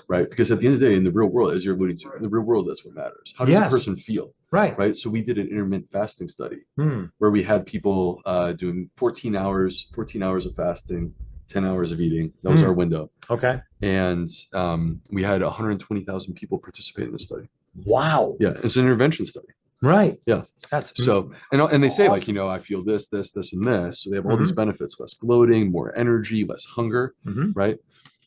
right? Because at the end of the day, in the real world, as you're alluding to, in the real world, that's what matters. How does a person feel? Right. So we did an intermittent fasting study where we had people doing 14 hours of fasting, 10 hours of eating. That was our window. Okay. And we had 120,000 people participate in this study. Wow. Yeah, it's an intervention study. Right. Yeah. That's so, and they say like, I feel this, this, this, and this. So they have all these benefits: less bloating, more energy, less hunger, right?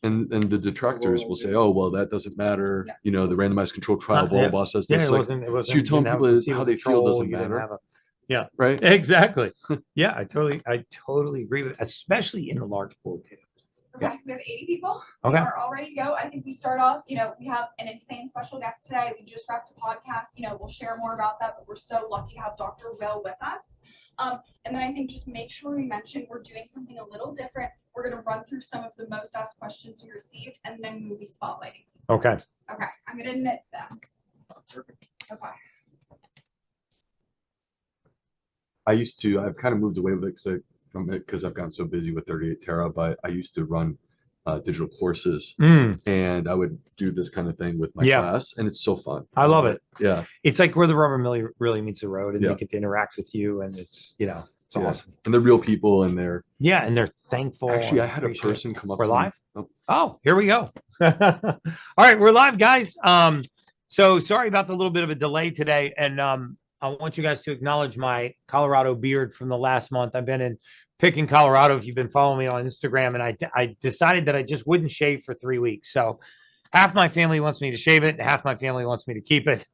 And the detractors will say, oh, well, that doesn't matter. The randomized controlled trial, blah, blah, says this. It wasn't, so you're telling people how they feel doesn't matter. Yeah. Right. Exactly. Yeah, I totally agree with it, especially in the large pool too. Okay, we have 80 people. Okay. We are all ready to go. I think we start off, we have an insane special guest today. We just wrapped a podcast. We'll share more about that, but we're so lucky to have Dr. Will with us. And then I think just make sure we mention we're doing something a little different. We're going to run through some of the most asked questions we received and then movie spotlighting. Okay. Okay, I'm going to admit them. Perfect. Okay. I've kind of moved away from it because I've gotten so busy with 38 Terra, but I used to run digital courses and I would do this kind of thing with my class, and it's so fun. I love it. Yeah. It's like where the rubber really meets the road, and they get to interact with you, and it's awesome. And they're real people, and they're thankful. Actually, I had a person come up to me. We're live? Oh, here we go. All right, we're live, guys. So sorry about the little bit of a delay today, and I want you guys to acknowledge my Colorado beard from the last month. I've been picking Colorado, if you've been following me on Instagram, and I decided that I just wouldn't shave for 3 weeks. So half my family wants me to shave it, and half my family wants me to keep it.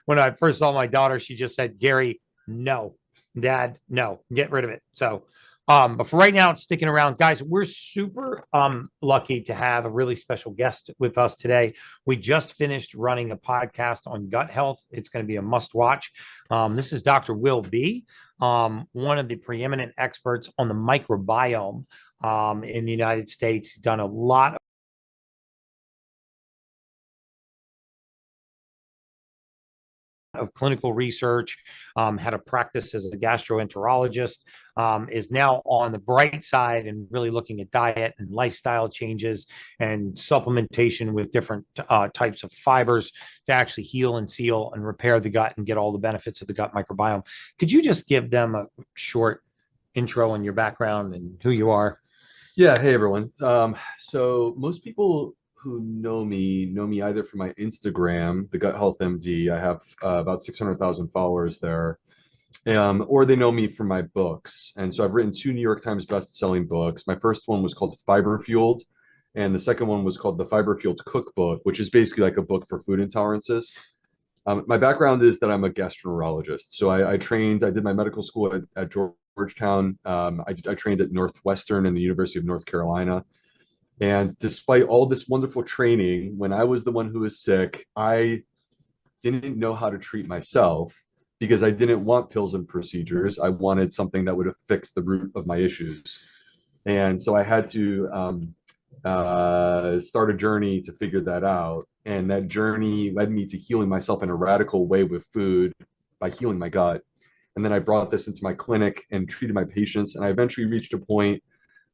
When I first saw my daughter, she just said, Gary, no. Dad, no, get rid of it. So but for right now, it's sticking around. Guys, we're super lucky to have a really special guest with us today. We just finished running a podcast on gut health. It's going to be a must watch. This is Dr. Will B., one of the preeminent experts on the microbiome in the United States. He's done a lot of clinical research, had a practice as a gastroenterologist, is now on the bright side and really looking at diet and lifestyle changes and supplementation with different types of fibers to actually heal and seal and repair the gut and get all the benefits of the gut microbiome. Could you just give them a short intro on your background and who you are? Yeah. Hey, everyone. So most people who know me either from my Instagram, the Gut Health MD. I have about 600,000 followers there, or they know me from my books. And so I've written 2 New York Times best-selling books. My first one was called Fiber Fueled, and the second one was called the Fiber Fueled Cookbook, which is basically like a book for food intolerances. My background is that I'm a gastroenterologist. So I did my medical school at Georgetown. I trained at Northwestern and the University of North Carolina. And despite all this wonderful training, when I was the one who was sick, I didn't know how to treat myself because I didn't want pills and procedures. I wanted something that would have fixed the root of my issues. And so I had to start a journey to figure that out. And that journey led me to healing myself in a radical way with food by healing my gut. And then I brought this into my clinic and treated my patients. And I eventually reached a point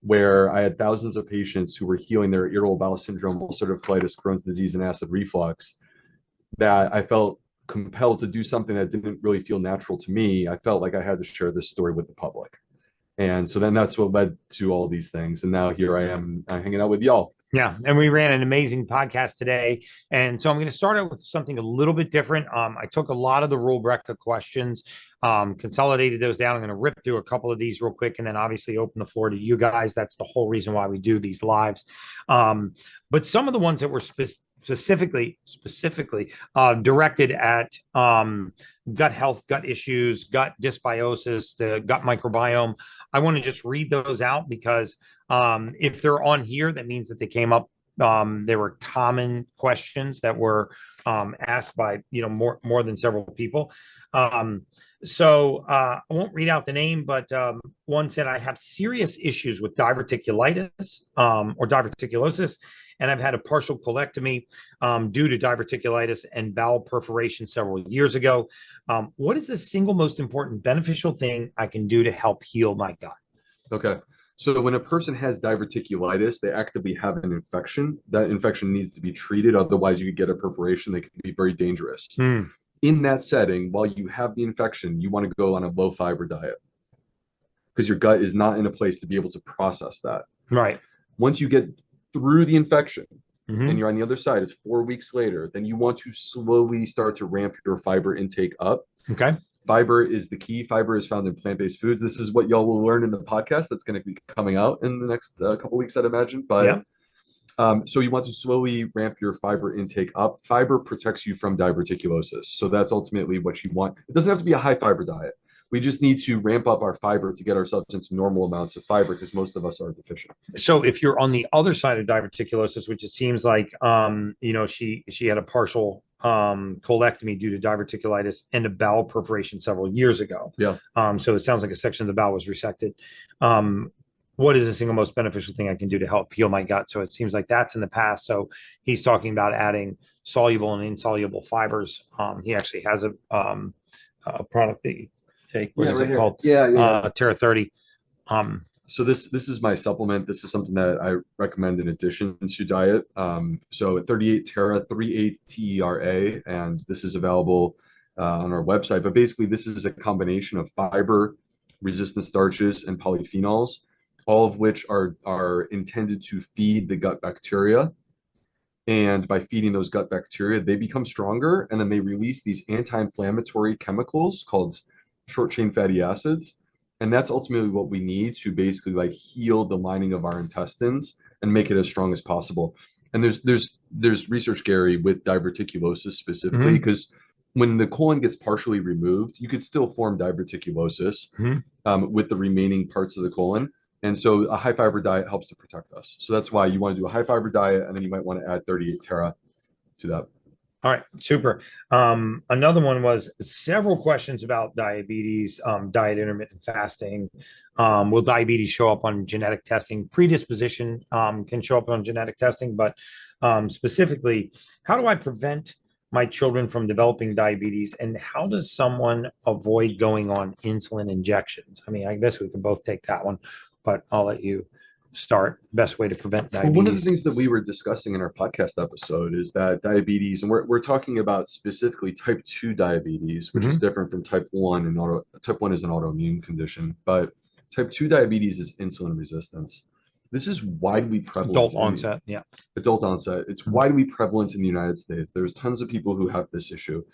where I had thousands of patients who were healing their irritable bowel syndrome, ulcerative colitis, Crohn's disease, and acid reflux, that I felt compelled to do something that didn't really feel natural to me. I felt like I had to share this story with the public. And so then that's what led to all these things. And now here I am hanging out with y'all. Yeah, and we ran an amazing podcast today. And so I'm going to start out with something a little bit different. I took a lot of the Rule Breca questions, consolidated those down. I'm going to rip through a couple of these real quick and then obviously open the floor to you guys. That's the whole reason why we do these lives. But some of the ones that were specifically directed at gut health, gut issues, gut dysbiosis, the gut microbiome, I want to just read those out because if they're on here, that means that they came up. There were common questions that were asked by more than several people. So I won't read out the name, but one said, I have serious issues with diverticulitis or diverticulosis, and I've had a partial colectomy due to diverticulitis and bowel perforation several years ago. What is the single most important beneficial thing I can do to help heal my gut? Okay. So when a person has diverticulitis, they actively have an infection. That infection needs to be treated. Otherwise, you could get a perforation that can be very dangerous. Mm, In that setting, while you have the infection, you want to go on a low fiber diet because your gut is not in a place to be able to process that. right. Once you get through the infection Mhm. and you're on the other side, it's 4 weeks later, then you want to slowly start to ramp your fiber intake up. Okay. Fiber is the key. Fiber is found in plant-based foods. This is what y'all will learn in the podcast that's going to be coming out in the next couple weeks, I'd imagine. But Yeah. so you want to slowly ramp your fiber intake up. Fiber protects you from diverticulosis. So that's ultimately what you want. It doesn't have to be a high fiber diet. We just need to ramp up our fiber to get ourselves into normal amounts of fiber because most of us are deficient. So if you're on the other side of diverticulosis, which it seems like, she had a partial colectomy due to diverticulitis and a bowel perforation several years ago. Yeah. So it sounds like a section of the bowel was resected. What is the single most beneficial thing I can do to help heal my gut? So it seems like that's in the past. So he's talking about adding soluble and insoluble fibers. He actually has a product that you take. What is it called? Terra 30. So this is my supplement. This is something that I recommend in addition to diet. So at 38 Terra, 38 TERA, and this is available on our website. But basically, this is a combination of fiber, resistant starches, and polyphenols, all of which are intended to feed the gut bacteria. And by feeding those gut bacteria, they become stronger, and then they release these anti-inflammatory chemicals called short-chain fatty acids. And that's ultimately what we need to basically like heal the lining of our intestines and make it as strong as possible. And there's research, Gary, with diverticulosis specifically, because when the colon gets partially removed, you could still form diverticulosis with the remaining parts of the colon. And so a high fiber diet helps to protect us. So that's why you want to do a high fiber diet, and then you might want to add 38 Terra to that. All right, super. Another one was several questions about diabetes, diet, intermittent fasting. Will diabetes show up on genetic testing? Predisposition can show up on genetic testing, but specifically, how do I prevent my children from developing diabetes, and how does someone avoid going on insulin injections? I mean, I guess we can both take that one, but I'll let you start. Best way to prevent diabetes. Well, one of the things that we were discussing in our podcast episode is that diabetes, and we're talking about specifically type 2 diabetes, which is different from type 1, and type 1 is an autoimmune condition, but type 2 diabetes is insulin resistance. This is widely prevalent. Adult onset, yeah. Adult onset. It's widely prevalent in the United States. There's tons of people who have this issue.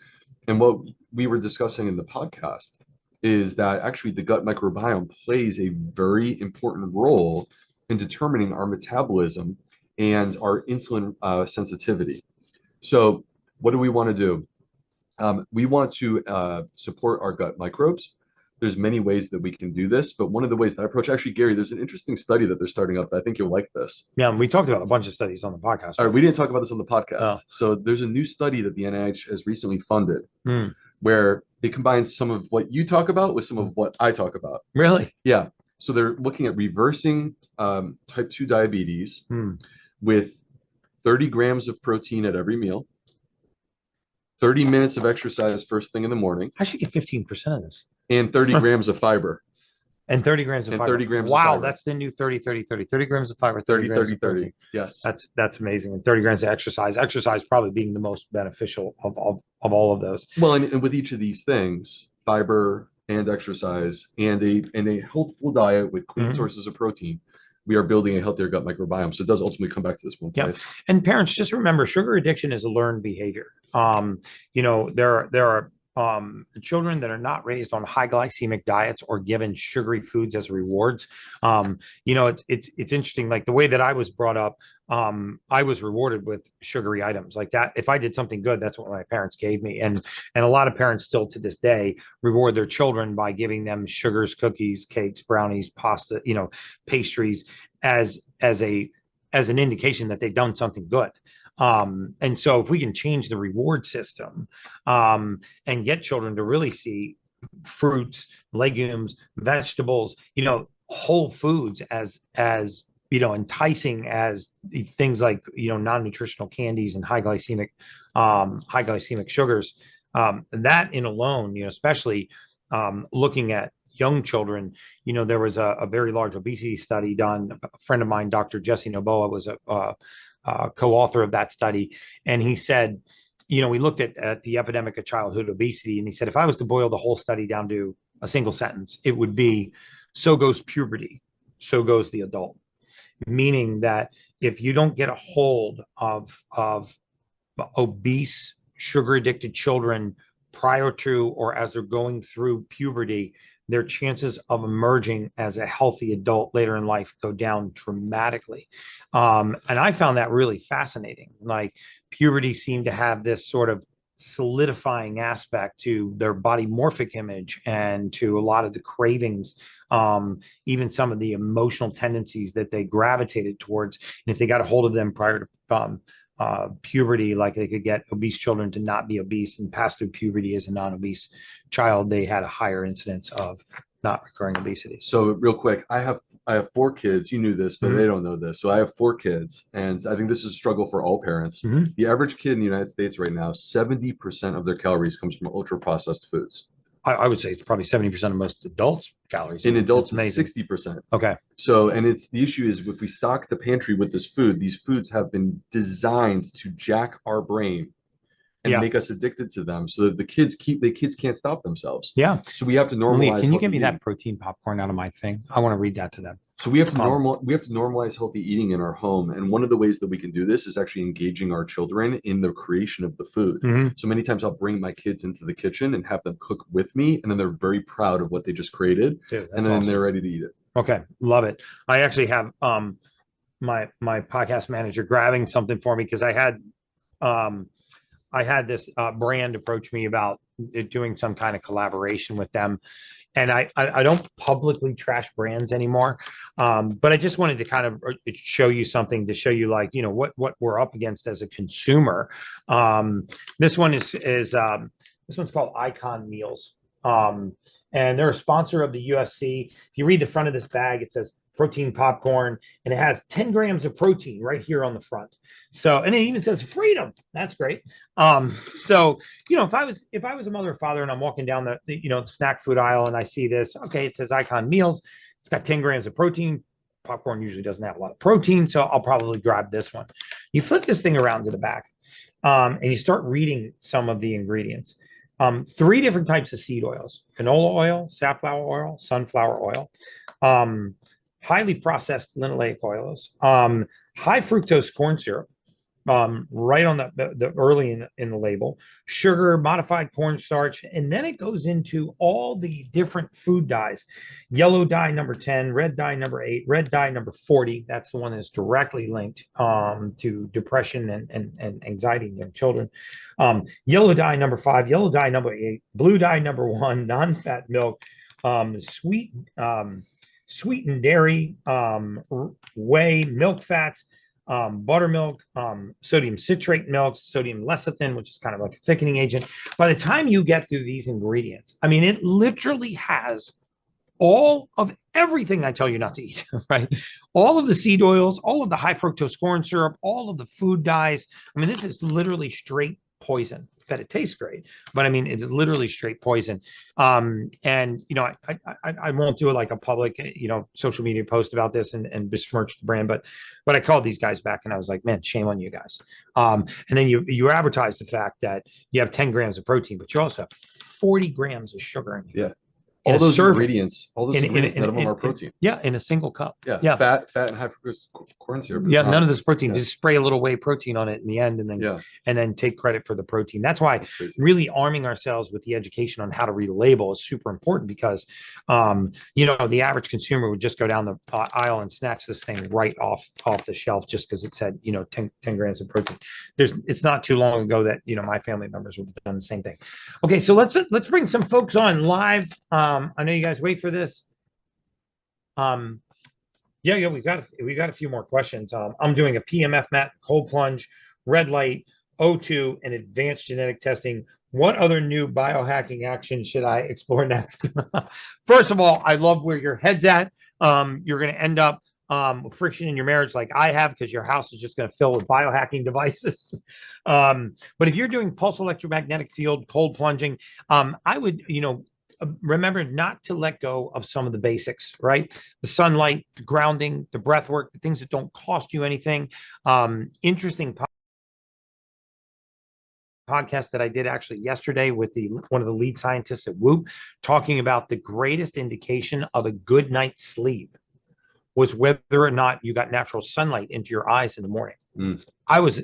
And what we were discussing in the podcast is that actually the gut microbiome plays a very important role in determining our metabolism and our insulin sensitivity. So what do we want to do? We want to support our gut microbes. There's many ways that we can do this, but one of the ways that I approach, actually, Gary, there's an interesting study that they're starting up. I think you'll like this. Yeah, we talked about a bunch of studies on the podcast. All right, we didn't talk about this on the podcast. Oh. So there's a new study that the NIH has recently funded where it combines some of what you talk about with some of what I talk about. Really? Yeah. So they're looking at reversing type 2 diabetes with 30 grams of protein at every meal, 30 minutes of exercise first thing in the morning. I should get 15% of this. And 30 grams of fiber. And 30 grams of And fiber. 30 grams of wow, fiber. That's the new 30, 30, 30. 30 grams of fiber, 30, 30 grams 30, of protein. 30. Yes. That's amazing. And 30 grams of exercise. Exercise probably being the most beneficial of all of those. Well, and with each of these things, fiber and exercise and a healthful diet with clean sources of protein, we are building a healthier gut microbiome. So it does ultimately come back to this one place. And parents, just remember, sugar addiction is a learned behavior. There are children that are not raised on high glycemic diets or given sugary foods as rewards. It's interesting. Like the way that I was brought up, I was rewarded with sugary items like that. If I did something good, that's what my parents gave me. And a lot of parents still to this day reward their children by giving them sugars, cookies, cakes, brownies, pasta, pastries as an indication that they've done something good. And so if we can change the reward system and get children to really see fruits, legumes, vegetables, whole foods as enticing as things like non-nutritional candies and high glycemic sugars, that in alone, especially looking at young children, there was a very large obesity study done. A friend of mine, Dr. Jesse Noboa, was a co-author of that study. And he said, we looked at the epidemic of childhood obesity. And he said, if I was to boil the whole study down to a single sentence, it would be, so goes puberty, so goes the adult. Meaning that if you don't get a hold of obese, sugar addicted children prior to or as they're going through puberty, their chances of emerging as a healthy adult later in life go down dramatically. And I found that really fascinating. Like, puberty seemed to have this sort of solidifying aspect to their body morphic image and to a lot of the cravings, even some of the emotional tendencies that they gravitated towards. And if they got a hold of them prior to puberty, like they could get obese children to not be obese and pass through puberty as a non-obese child, they had a higher incidence of not recurring obesity. So real quick, I have 4 kids. You knew this, but they don't know this. So I have 4 kids, and I think this is a struggle for all parents. The average kid in the United States right now, 70% of their calories comes from ultra processed foods. I would say it's probably 70% of most adults' calories. In adults, it's 60%. Okay. So, and it's the issue is if we stock the pantry with this food, these foods have been designed to jack our brain and make us addicted to them, so that the kids can't stop themselves. Yeah. So we have to normalize. Can you give me that protein popcorn out of my thing? I want to read that to them. So we have to normalize healthy eating in our home. And one of the ways that we can do this is actually engaging our children in the creation of the food. So many times I'll bring my kids into the kitchen and have them cook with me, and then they're very proud of what they just created. Dude, and then they're ready to eat it. Okay. Love it. I actually have my podcast manager grabbing something for me, because I had this brand approach me about doing some kind of collaboration with them. And I don't publicly trash brands anymore. But I just wanted to kind of show you something to show you, like, what we're up against as a consumer. This one is this one's called Icon Meals. And they're a sponsor of the UFC. If you read the front of this bag, it says protein popcorn, and it has 10 grams of protein right here on the front. So, and it even says freedom. That's great. So, if I was a mother or father and I'm walking down the snack food aisle and I see this, okay, it says Icon Meals. It's got 10 grams of protein. Popcorn usually doesn't have a lot of protein, so I'll probably grab this one. You flip this thing around to the back, and you start reading some of the ingredients. 3 different types of seed oils: canola oil, safflower oil, sunflower oil, highly processed linoleic oils, high fructose corn syrup, right on the early in the label, sugar, modified cornstarch, and then it goes into all the different food dyes: yellow dye number 10, red dye number 8, red dye number 40. That's the one that's directly linked to depression and anxiety in young children. Yellow dye number 5, yellow dye number 8, blue dye number 1, non-fat milk, sweetened dairy, whey, milk fats, buttermilk, sodium citrate milk, sodium lecithin, which is kind of like a thickening agent. By the time you get through these ingredients, I mean, it literally has all of everything I tell you not to eat, right? All of the seed oils, all of the high fructose corn syrup, all of the food dyes. I mean, this is literally straight poison. Bet it tastes great, but I mean, it's literally straight poison. And I won't do like a public social media post about this and besmirch the brand, but I called these guys back and I was like, man, shame on you guys. And then you advertise the fact that you have 10 grams of protein, but you also have 40 grams of sugar in you. Yeah. All those ingredients, none of them are protein. Yeah, in a single cup. Yeah. Fat and high fructose corn syrup. Yeah, none of this protein. Just spray a little whey protein on it in the end, and then take credit for the protein. That's why really arming ourselves with the education on how to read a label is super important, because the average consumer would just go down the aisle and snatch this thing right off the shelf just because it said 10 grams of protein. It's not too long ago that my family members would have done the same thing. Okay, so let's bring some folks on live. I know you guys wait for this. Yeah, we got a few more questions. I'm doing a PMF mat, cold plunge, red light, O2, and advanced genetic testing. What other new biohacking action should I explore next? First of all, I love where your head's at. You're going to end up with friction in your marriage like I have, because your house is just going to fill with biohacking devices. But if you're doing pulse electromagnetic field, cold plunging, I would, remember not to let go of some of the basics, right? The sunlight, the grounding, the breath work, the things that don't cost you anything. Interesting podcast that I did actually yesterday with one of the lead scientists at Whoop, talking about the greatest indication of a good night's sleep was whether or not you got natural sunlight into your eyes in the morning. I was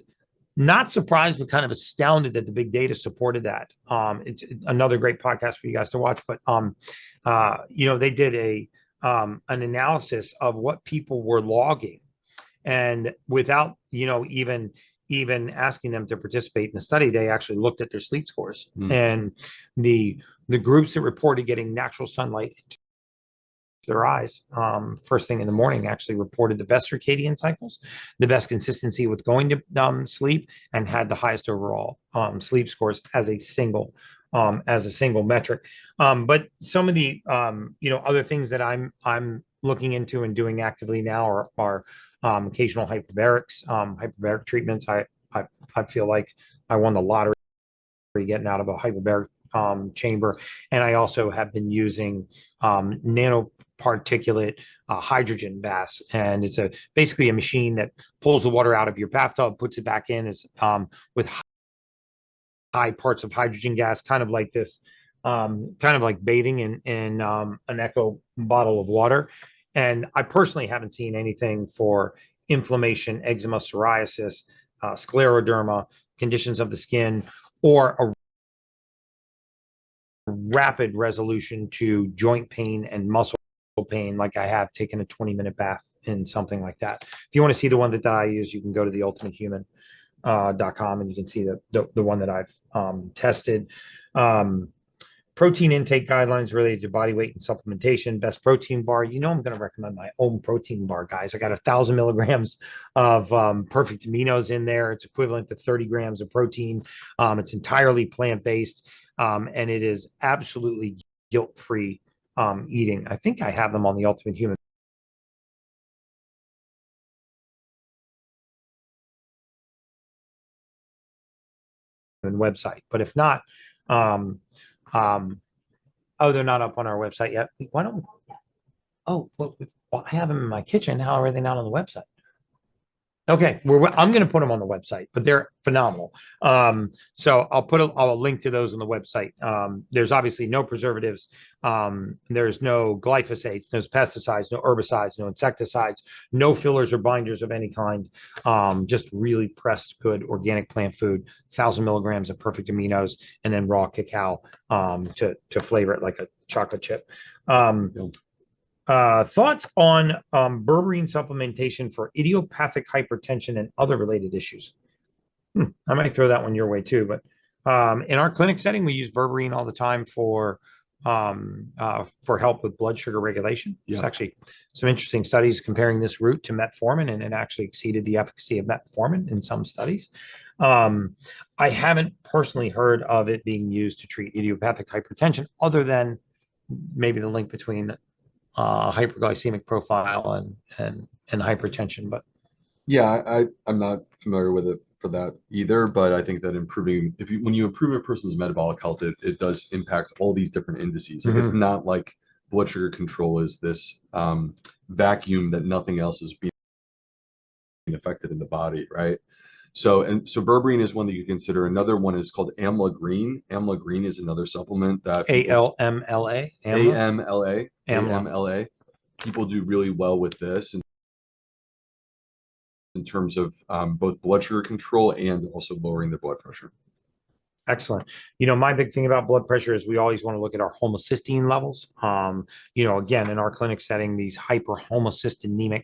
not surprised, but kind of astounded that the big data supported that. It's another great podcast for you guys to watch. But they did an analysis of what people were logging, and without even asking them to participate in the study, they actually looked at their sleep scores. And the groups that reported getting natural sunlight into their eyes first thing in the morning actually reported the best circadian cycles, the best consistency with going to sleep, and had the highest overall sleep scores as a single metric. But some of the other things that I'm looking into and doing actively now are occasional hyperbaric treatments. I feel like I won the lottery getting out of a hyperbaric chamber, and I also have been using nanoparticulate hydrogen baths, and it's basically a machine that pulls the water out of your bathtub, puts it back in with high parts of hydrogen gas, kind of like this, kind of like bathing in an Echo bottle of water. And I personally haven't seen anything for inflammation, eczema, psoriasis, scleroderma, conditions of the skin, or a rapid resolution to joint pain and muscle pain, like I have taken a 20-minute bath in something like that. If you want to see the one that I use, you can go to theultimatehuman.com and you can see the one that I've tested. Protein intake guidelines related to body weight and supplementation. Best protein bar. I'm going to recommend my own protein bar, guys. I got 1,000 milligrams of perfect aminos in there. It's equivalent to 30 grams of protein. It's entirely plant-based, and it is absolutely guilt-free eating. I think I have them on the Ultimate Human website. But if not, they're not up on our website yet. Why don't? Oh, well, I have them in my kitchen. How are they not on the website? Okay, I'm going to put them on the website, but they're phenomenal. So I'll link to those on the website. There's obviously no preservatives. There's no glyphosates, no pesticides, no herbicides, no insecticides, no fillers or binders of any kind. Just really pressed, good organic plant food, 1,000 milligrams of perfect aminos, and then raw cacao to flavor it like a chocolate chip. Thoughts on berberine supplementation for idiopathic hypertension and other related issues? I might throw that one your way too, but in our clinic setting, we use berberine all the time for help with blood sugar regulation. There's actually some interesting studies comparing this route to metformin, and it actually exceeded the efficacy of metformin in some studies. I haven't personally heard of it being used to treat idiopathic hypertension, other than maybe the link between hyperglycemic profile and hypertension. But I'm not familiar with it for that either, but I think that when you improve a person's metabolic health, it does impact all these different indices. Like, it's not like blood sugar control is this vacuum that nothing else is being affected in the body, right? So berberine is one that you consider. Another one is called Amla Green. Amla Green is another supplement that ALMLA. AMLA. People do really well with this in terms of both blood sugar control and also lowering their blood pressure. Excellent. My big thing about blood pressure is we always want to look at our homocysteine levels. Again, in our clinic setting, these hyperhomocysteinemic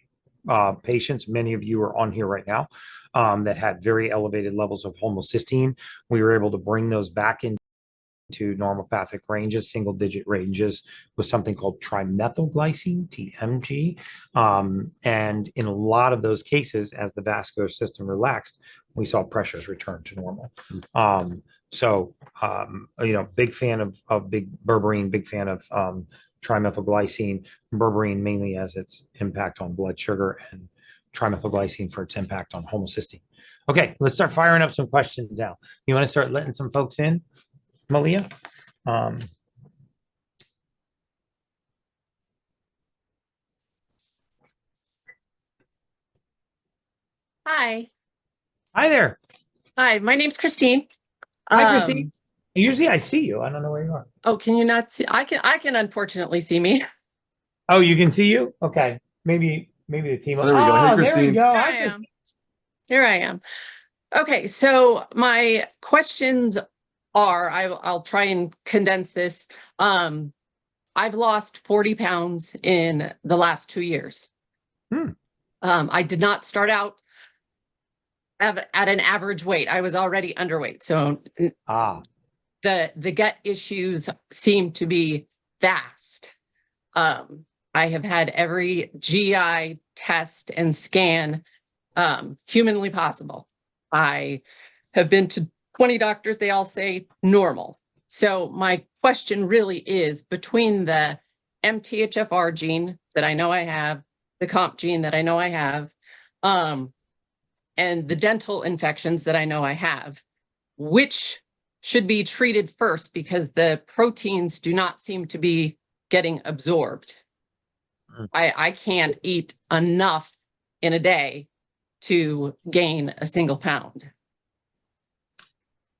patients, many of you are on here right now, that had very elevated levels of homocysteine. We were able to bring those back into normopathic ranges, single digit ranges, with something called trimethylglycine, TMG. And in a lot of those cases, as the vascular system relaxed, we saw pressures return to normal. Big fan of big berberine, big fan of trimethylglycine. Berberine mainly as its impact on blood sugar, and trimethylglycine for its impact on homocysteine. Okay, let's start firing up some questions now. You want to start letting some folks in, Malia? Hi. Hi there. Hi, my name's Christine. Hi, Christine. Usually I see you. I don't know where you are. Oh, can you not see? I can unfortunately see me. Oh, you can see you? Okay. Maybe the team. Oh, there we go. Hey, Oh, there we Christine. go. Here Hi, I Christine. am. Here I am. Okay, so my questions are, I'll try and condense this. I've lost 40 pounds in the last 2 years. Hmm. I did not start out at an average weight. I was already underweight. So Ah, the gut issues seem to be vast. I have had every GI test and scan humanly possible. I have been to 20 doctors. They all say normal. So my question really is, between the MTHFR gene that I know I have, the COMP gene that I know I have, and the dental infections that I know I have, which should be treated first, because the proteins do not seem to be getting absorbed. Mm. I can't eat enough in a day to gain a single pound.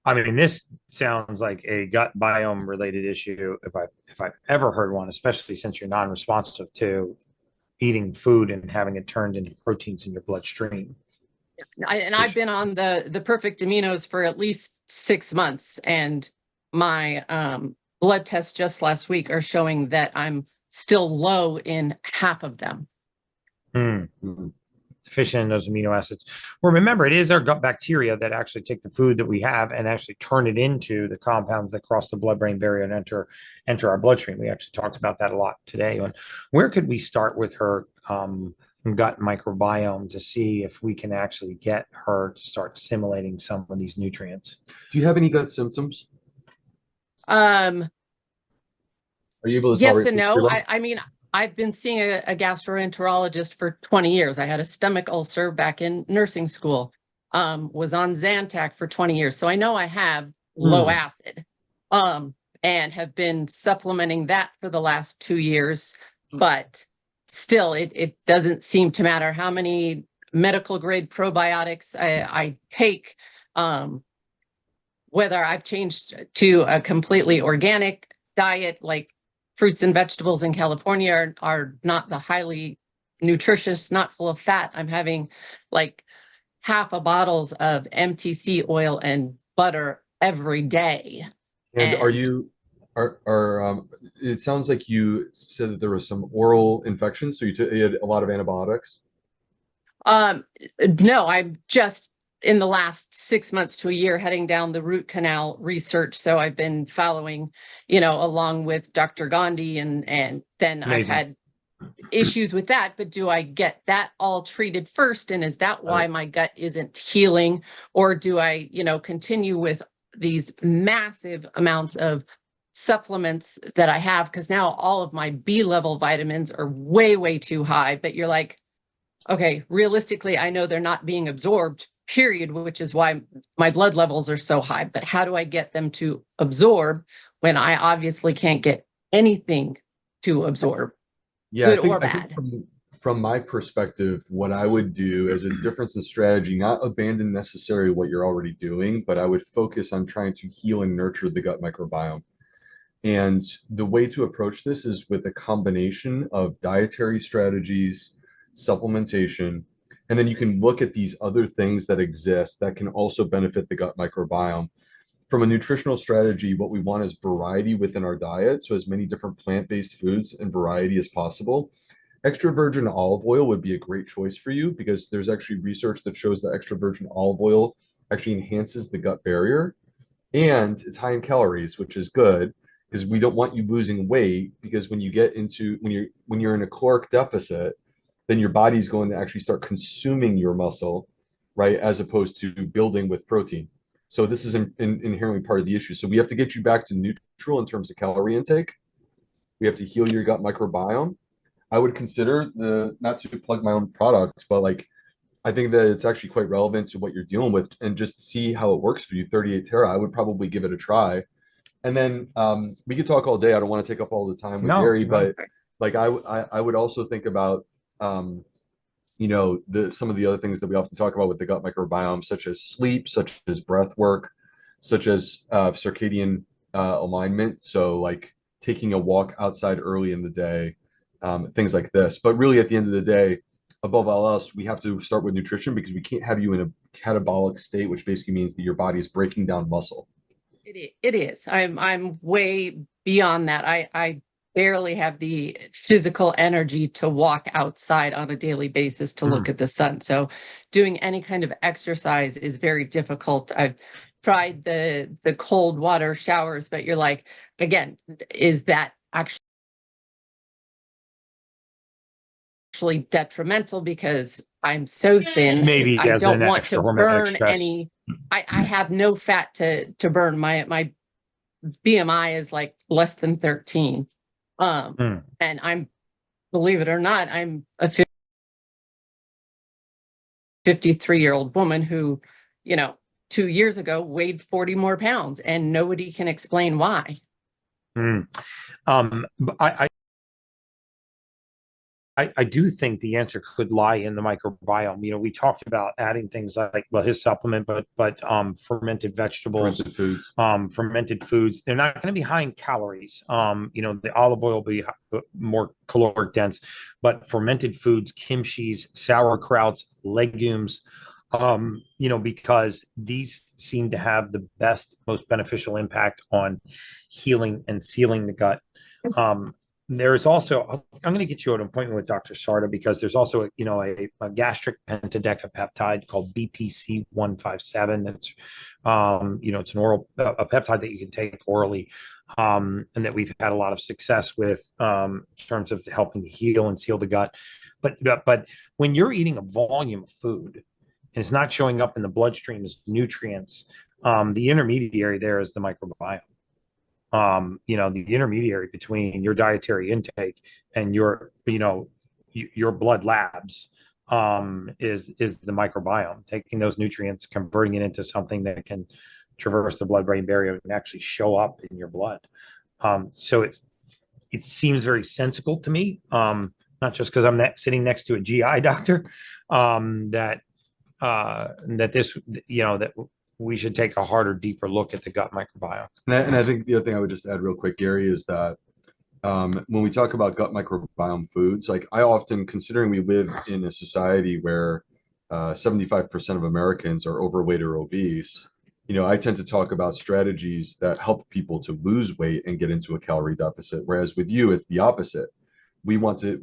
I mean, this sounds like a gut biome related issue if I've ever heard one, especially since you're non-responsive to eating food and having it turned into proteins in your bloodstream. I've been on the perfect aminos for at least 6 months, and my blood tests just last week are showing that I'm still low in half of them. Hmm. Mhm. Deficient in those amino acids. Well, remember, it is our gut bacteria that actually take the food that we have and actually turn it into the compounds that cross the blood-brain barrier and enter our bloodstream. We actually talked about that a lot today. And where could we start with her gut microbiome to see if we can actually get her to start assimilating some of these nutrients? Do you have any gut symptoms? Um, Are you able to yes tolerate and food no. pretty well? I mean, I've been seeing a gastroenterologist for 20 years. I had a stomach ulcer back in nursing school, was on Zantac for 20 years. So I know I have low acid, and have been supplementing that for the last 2 years. But still, it doesn't seem to matter how many medical grade probiotics I take, whether I've changed to a completely organic diet, like fruits and vegetables in California are not the highly nutritious, not full of fat. I'm having like half a bottles of MTC oil and butter every day. And are you it sounds like you said that there was some oral infection, so you had a lot of antibiotics. Um, no, I'm just in the last 6 months to a year heading down the root canal research. So I've been following, along with Dr. Gandhi, and then I've Amazing. had issues with that. But do I get that all treated first? And is that why my gut isn't healing? Or do I, continue with these massive amounts of supplements that I have? Because now all of my B level vitamins are way, way too high. But you're like, okay, realistically, I know they're not being absorbed, period, which is why my blood levels are so high. But how do I get them to absorb when I obviously can't get anything to absorb, Yeah, good or I think bad? from my perspective, what I would do as a difference in strategy, not abandon necessarily what you're already doing, but I would focus on trying to heal and nurture the gut microbiome. And the way to approach this is with a combination of dietary strategies, supplementation, and then you can look at these other things that exist that can also benefit the gut microbiome. From a nutritional strategy, what we want is variety within our diet, so as many different plant-based foods and variety as possible. Extra virgin olive oil would be a great choice for you because there's actually research that shows that extra virgin olive oil actually enhances the gut barrier and it's high in calories, which is good because we don't want you losing weight because when you get into when you're in a caloric deficit, then your body's going to actually start consuming your muscle, right, as opposed to building with protein. So this is inherently part of the issue. So we have to get you back to neutral in terms of calorie intake. We have to heal your gut microbiome. I would consider the not to plug my own product, but like I think that it's actually quite relevant to what you're dealing with and just see how it works for you. 38 Terra, I would probably give it a try. And then we could talk all day. I don't want to take up all the time with No, Gary, no. but like I would also think about um, some of the other things that we often talk about with the gut microbiome, such as sleep, such as breath work, such as circadian alignment. So like taking a walk outside early in the day, things like this. But really, at the end of the day, above all else, we have to start with nutrition because we can't have you in a catabolic state, which basically means that your body is breaking down muscle. It is. I'm way beyond that. I barely have the physical energy to walk outside on a daily basis to look at the sun. So doing any kind of exercise is very difficult. I've tried the cold water showers, but you're like, again, is that actually detrimental because I'm so thin? Maybe I as don't an want extra to hormone burn stress. any. I have no fat to burn. My BMI is like less than 13. And I'm, believe it or not, I'm a 53-year-old woman who, 2 years ago weighed 40 more pounds, and nobody can explain why. But I do think the answer could lie in the microbiome. We talked about adding things like, well, his supplement, but fermented vegetables, fermented foods. They're not going to be high in calories. The olive oil will be more caloric dense, but fermented foods, kimchis, sauerkrauts, legumes, because these seem to have the best, most beneficial impact on healing and sealing the gut. There's also, I'm going to get you an appointment with Dr. Sarda because there's also, a gastric pentadecapeptide called BPC 157. It's, it's an oral, a peptide that you can take orally, and that we've had a lot of success with, in terms of helping to heal and seal the gut. But when you're eating a volume of food and it's not showing up in the bloodstream as nutrients, the intermediary there is the microbiome. The intermediary between your dietary intake and your blood labs is the microbiome, taking those nutrients, converting it into something that can traverse the blood-brain barrier and actually show up in your blood. So it seems very sensical to me, not just because I'm sitting next to a GI doctor, that this, that we should take a harder, deeper look at the gut microbiome. And I think the other thing I would just add real quick, Gary, is that when we talk about gut microbiome foods, like I often, considering we live in a society where 75% of Americans are overweight or obese, I tend to talk about strategies that help people to lose weight and get into a calorie deficit. Whereas with you, it's the opposite. We want to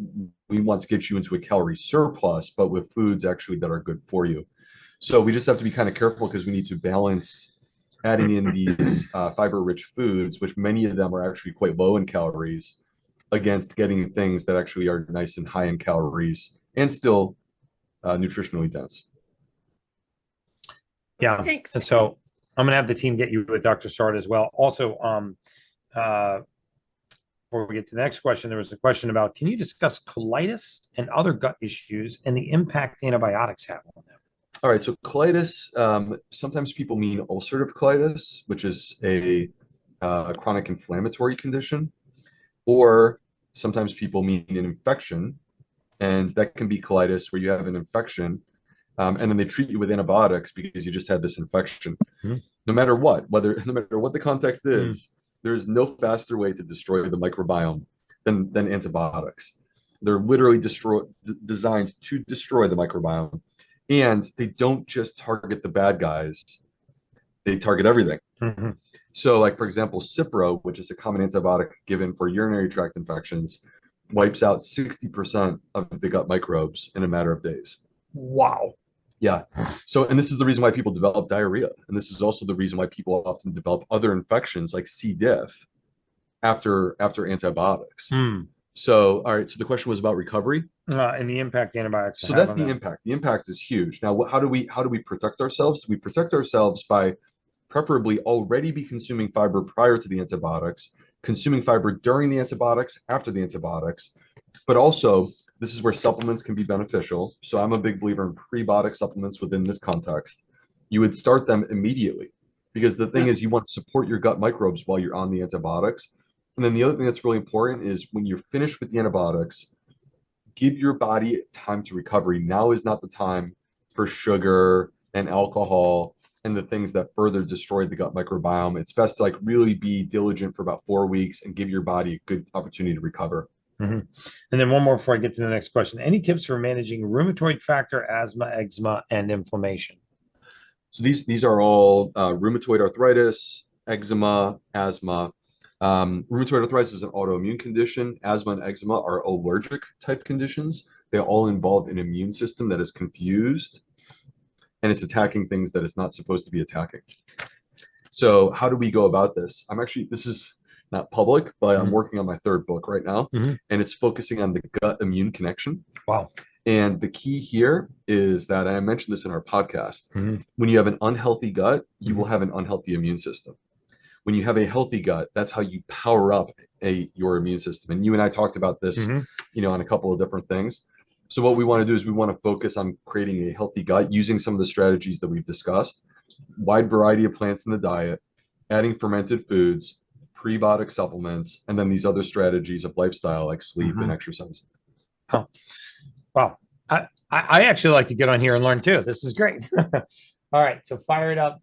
get you into a calorie surplus, but with foods actually that are good for you. So we just have to be kind of careful because we need to balance adding in these fiber-rich foods, which many of them are actually quite low in calories, against getting things that actually are nice and high in calories and still nutritionally dense. Yeah. Thanks. And so I'm going to have the team get you with Dr. Sarda as well. Also, before we get to the next question, there was a question about, can you discuss colitis and other gut issues and the impact antibiotics have on them? All right, so colitis, sometimes people mean ulcerative colitis, which is a chronic inflammatory condition, or sometimes people mean an infection, and that can be colitis where you have an infection, and then they treat you with antibiotics because you just had this infection. No matter what, no matter what the context is, there's no faster way to destroy the microbiome than antibiotics. They're literally designed to destroy the microbiome. And they don't just target the bad guys, they target everything. So like, for example, Cipro, which is a common antibiotic given for urinary tract infections, wipes out 60% of the gut microbes in a matter of days. Wow. Yeah. So, and this is the reason why people develop diarrhea. And this is also the reason why people often develop other infections like C. diff after antibiotics. So, all right. So the question was about recovery. And the impact antibiotics. So that's the impact. The impact is huge. Now, how do we protect ourselves? We protect ourselves by preferably already be consuming fiber prior to the antibiotics, consuming fiber during the antibiotics, after the antibiotics, but also this is where supplements can be beneficial. So I'm a big believer in prebiotic supplements within this context. You would start them immediately because the thing is you want to support your gut microbes while you're on the antibiotics. And then the other thing that's really important is when you're finished with the antibiotics, give your body time to recovery. Now is not the time for sugar and alcohol and the things that further destroy the gut microbiome. It's best to like really be diligent for about 4 weeks and give your body a good opportunity to recover. And then one more before I get to the next question. Any tips for managing rheumatoid factor, asthma, eczema, and inflammation? So these are all rheumatoid arthritis, eczema, asthma. Rheumatoid arthritis is an autoimmune condition. Asthma and eczema are allergic type conditions. They all involve an immune system that is confused and it's attacking things that it's not supposed to be attacking. So how do we go about this? This is not public, but I'm working on my 3rd book right now, and it's focusing on the gut immune connection. Wow. And the key here is that, and I mentioned this in our podcast, when you have an unhealthy gut, you will have an unhealthy immune system. When you have a healthy gut, that's how you power up your immune system. And you and I talked about this, on a couple of different things. So what we want to do is we want to focus on creating a healthy gut using some of the strategies that we've discussed, wide variety of plants in the diet, adding fermented foods, prebiotic supplements, and then these other strategies of lifestyle like sleep and exercise. Oh, wow. I actually like to get on here and learn too. This is great. All right. So fire it up.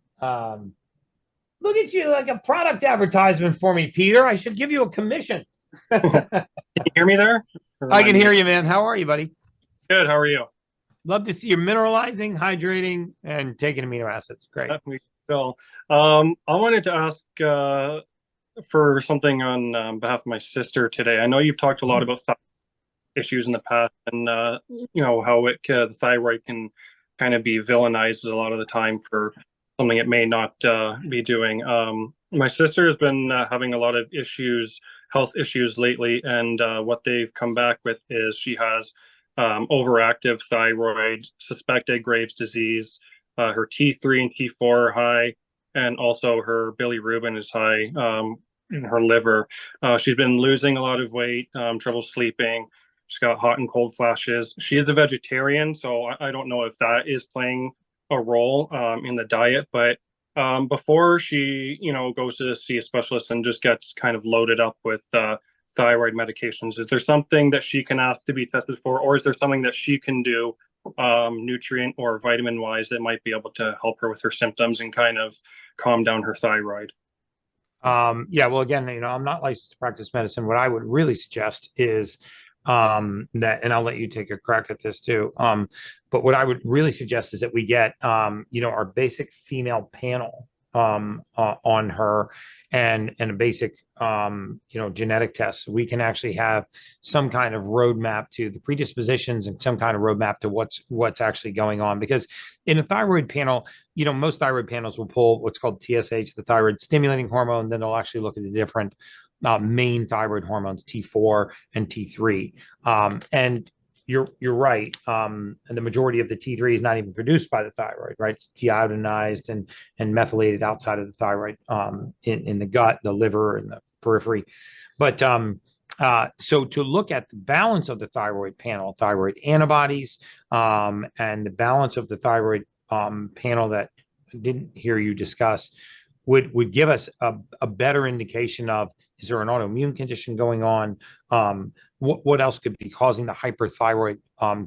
Look at you, like a product advertisement for me, Peter. I should give you a commission. Can you hear me there? I can hear you, man. How are you, buddy? Good. How are you? Love to see you mineralizing, hydrating, and taking amino acids. Great. Phil. I wanted to ask for something on behalf of my sister today. I know you've talked a lot about issues in the past, and how the thyroid can kind of be villainized a lot of the time for something it may not be doing. My sister has been having a lot of health issues lately, and what they've come back with is she has overactive thyroid, suspected Graves' disease. Her T3 and T4 are high, and also her bilirubin is high in her liver. She's been losing a lot of weight, trouble sleeping. She's got hot and cold flashes. She is a vegetarian, so I don't know if that is playing a role in the diet. But before she, goes to see a specialist and just gets kind of loaded up with thyroid medications, is there something that she can ask to be tested for, or is there something that she can do nutrient or vitamin wise that might be able to help her with her symptoms and kind of calm down her thyroid? Yeah, well, again, I'm not licensed to practice medicine. What I would really suggest is that, and I'll let you take a crack at this too. But what I would really suggest is that we get, our basic female panel on her and a basic, genetic test. So we can actually have some kind of roadmap to the predispositions and some kind of roadmap to what's actually going on. Because in a thyroid panel, most thyroid panels will pull what's called TSH, the thyroid stimulating hormone. Then they'll actually look at the different main thyroid hormones, T4 and T3. And you're right. And the majority of the T3 is not even produced by the thyroid, right? It's deiodinized and methylated outside of the thyroid, in the gut, the liver, and the periphery. But so to look at the balance of the thyroid panel, thyroid antibodies, and the balance of the thyroid panel that I didn't hear you discuss would give us a better indication of, is there an autoimmune condition going on? What else could be causing the hyperthyroid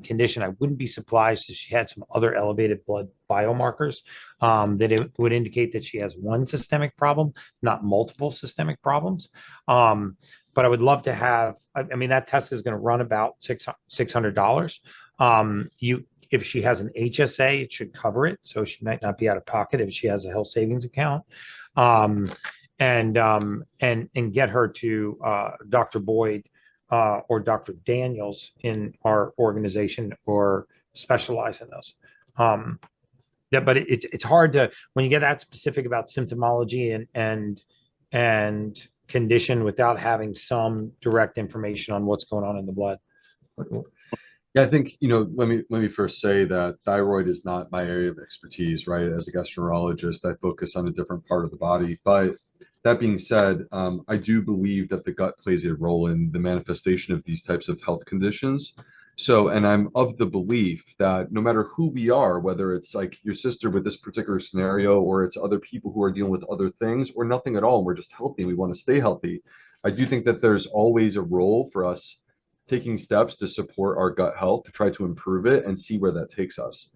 condition? I wouldn't be surprised if she had some other elevated blood biomarkers that it would indicate that she has one systemic problem, not multiple systemic problems. But I would love to have, that test is going to run about $600. If she has an HSA, it should cover it. So she might not be out of pocket if she has a health savings account. And get her to Dr. Boyd or Dr. Daniels in our organization, or specialize in those. But it's hard to, when you get that specific about symptomology and condition without having some direct information on what's going on in the blood. Yeah, I think, let me first say that thyroid is not my area of expertise, right? As a gastroenterologist, I focus on a different part of the body. But that being said, I do believe that the gut plays a role in the manifestation of these types of health conditions. So, and I'm of the belief that no matter who we are, whether it's like your sister with this particular scenario, or it's other people who are dealing with other things, or nothing at all, and we're just healthy and we want to stay healthy, I do think that there's always a role for us taking steps to support our gut health to try to improve it and see where that takes us.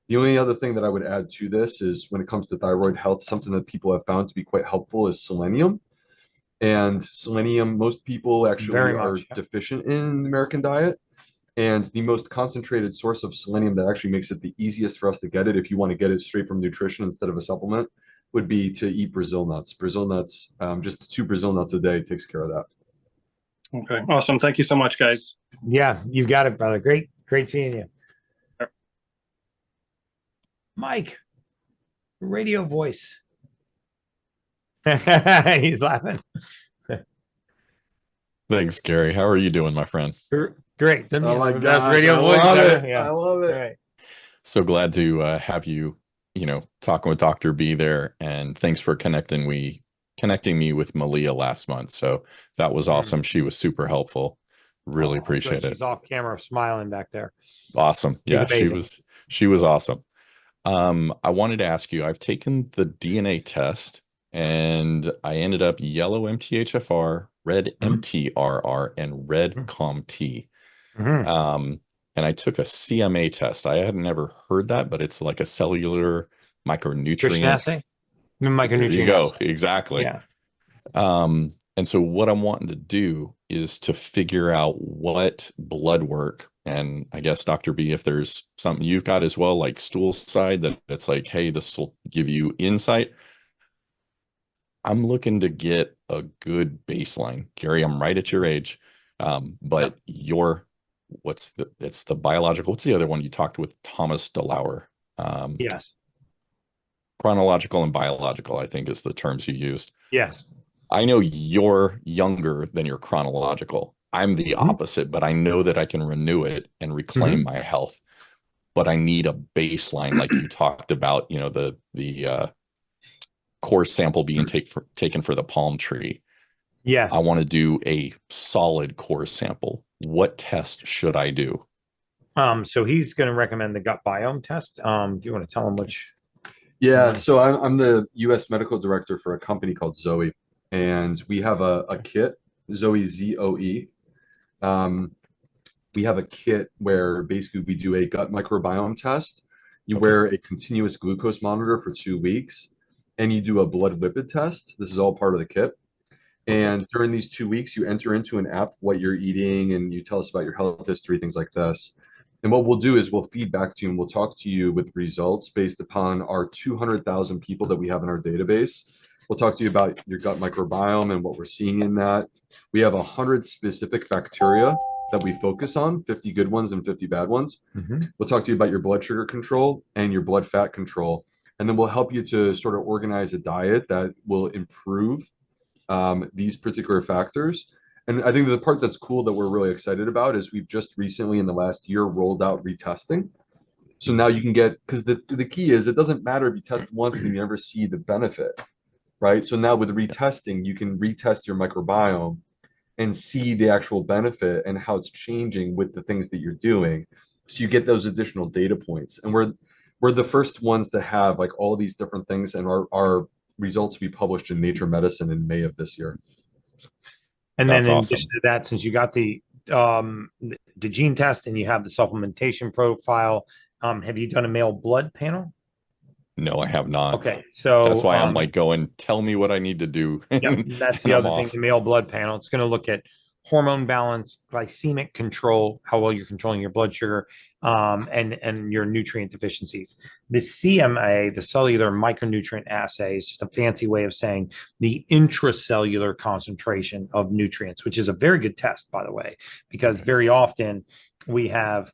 The only other thing that I would add to this is when it comes to thyroid health, something that people have found to be quite helpful is selenium. And selenium, most people actually Very are much, yeah. deficient in the American diet. And the most concentrated source of selenium that actually makes it the easiest for us to get it, if you want to get it straight from nutrition instead of a supplement, would be to eat Brazil nuts. Brazil nuts, just 2 Brazil nuts a day takes care of that. Okay, awesome. Thank you so much, guys. Yeah, you've got it, brother. Great seeing you. Yep. Mike, radio voice. He's laughing. Thanks, Gary. How are you doing, my friend? Great. Oh my That's gosh, radio I voice. love it. Yeah. I love All it. right. So glad to have you, talking with Dr. B there, and thanks for connecting me with Malia last month. So that was awesome. She was super helpful. Really Oh, appreciate good. it. She's off camera smiling back there. Awesome. Yeah, amazing. she was awesome. I wanted to ask you, I've taken the DNA test and I ended up yellow MTHFR, red MTRR, and red COMT. And I took a CMA test. I had never heard that, but it's like a cellular Nutrition micronutrient. assay? There Micronutrient you go. assay. Exactly. Yeah. And so what I'm wanting to do is to figure out what blood work, and I guess Dr. B, if there's something you've got as well, like stool side, that it's like, hey, this will give you insight. I'm looking to get a good baseline. Gary, I'm right at your age. But it's the biological, what's the other one you talked with Thomas DeLauer? Yes. Chronological and biological, I think is the terms you used. Yes. I know you're younger than your chronological. I'm the opposite, but I know that I can renew it and reclaim my health. But I need a baseline, like you talked about, the core sample being taken for the palm tree. Yes. I want to do a solid core sample. What test should I do? So he's going to recommend the gut biome test. Do you want to tell him which? Yeah, so I'm the US medical director for a company called Zoe, and we have a kit, Zoe, ZOE. We have a kit where basically we do a gut microbiome test. You wear a continuous glucose monitor for 2 weeks, and you do a blood lipid test. This is all part of the kit. And during these 2 weeks, you enter into an app what you're eating, and you tell us about your health history, things like this. And what we'll do is we'll feed back to you and we'll talk to you with results based upon our 200,000 people that we have in our database. We'll talk to you about your gut microbiome and what we're seeing in that. We have 100 specific bacteria that we focus on, 50 good ones and 50 bad ones. We'll talk to you about your blood sugar control and your blood fat control. And then we'll help you to sort of organize a diet that will improve these particular factors. And I think the part that's cool that we're really excited about is we've just recently in the last year rolled out retesting. So now you can get, because the key is it doesn't matter if you test once and you never see the benefit, right? So now with retesting, you can retest your microbiome and see the actual benefit and how it's changing with the things that you're doing. So you get those additional data points. And we're the first ones to have like all these different things, and our results will be published in Nature Medicine in May of this year. And then That's in awesome. addition to that, since you got the gene test and you have the supplementation profile, have you done a male blood panel? No, I have not. Okay, so That's why I'm like going, tell me what I need to do. yep, that's the and I'm other thing. off. The male blood panel. It's going to look at hormone balance, glycemic control, how well you're controlling your blood sugar, and your nutrient deficiencies. The CMA, the cellular micronutrient assay, is just a fancy way of saying the intracellular concentration of nutrients, which is a very good test, by the way, because very often we have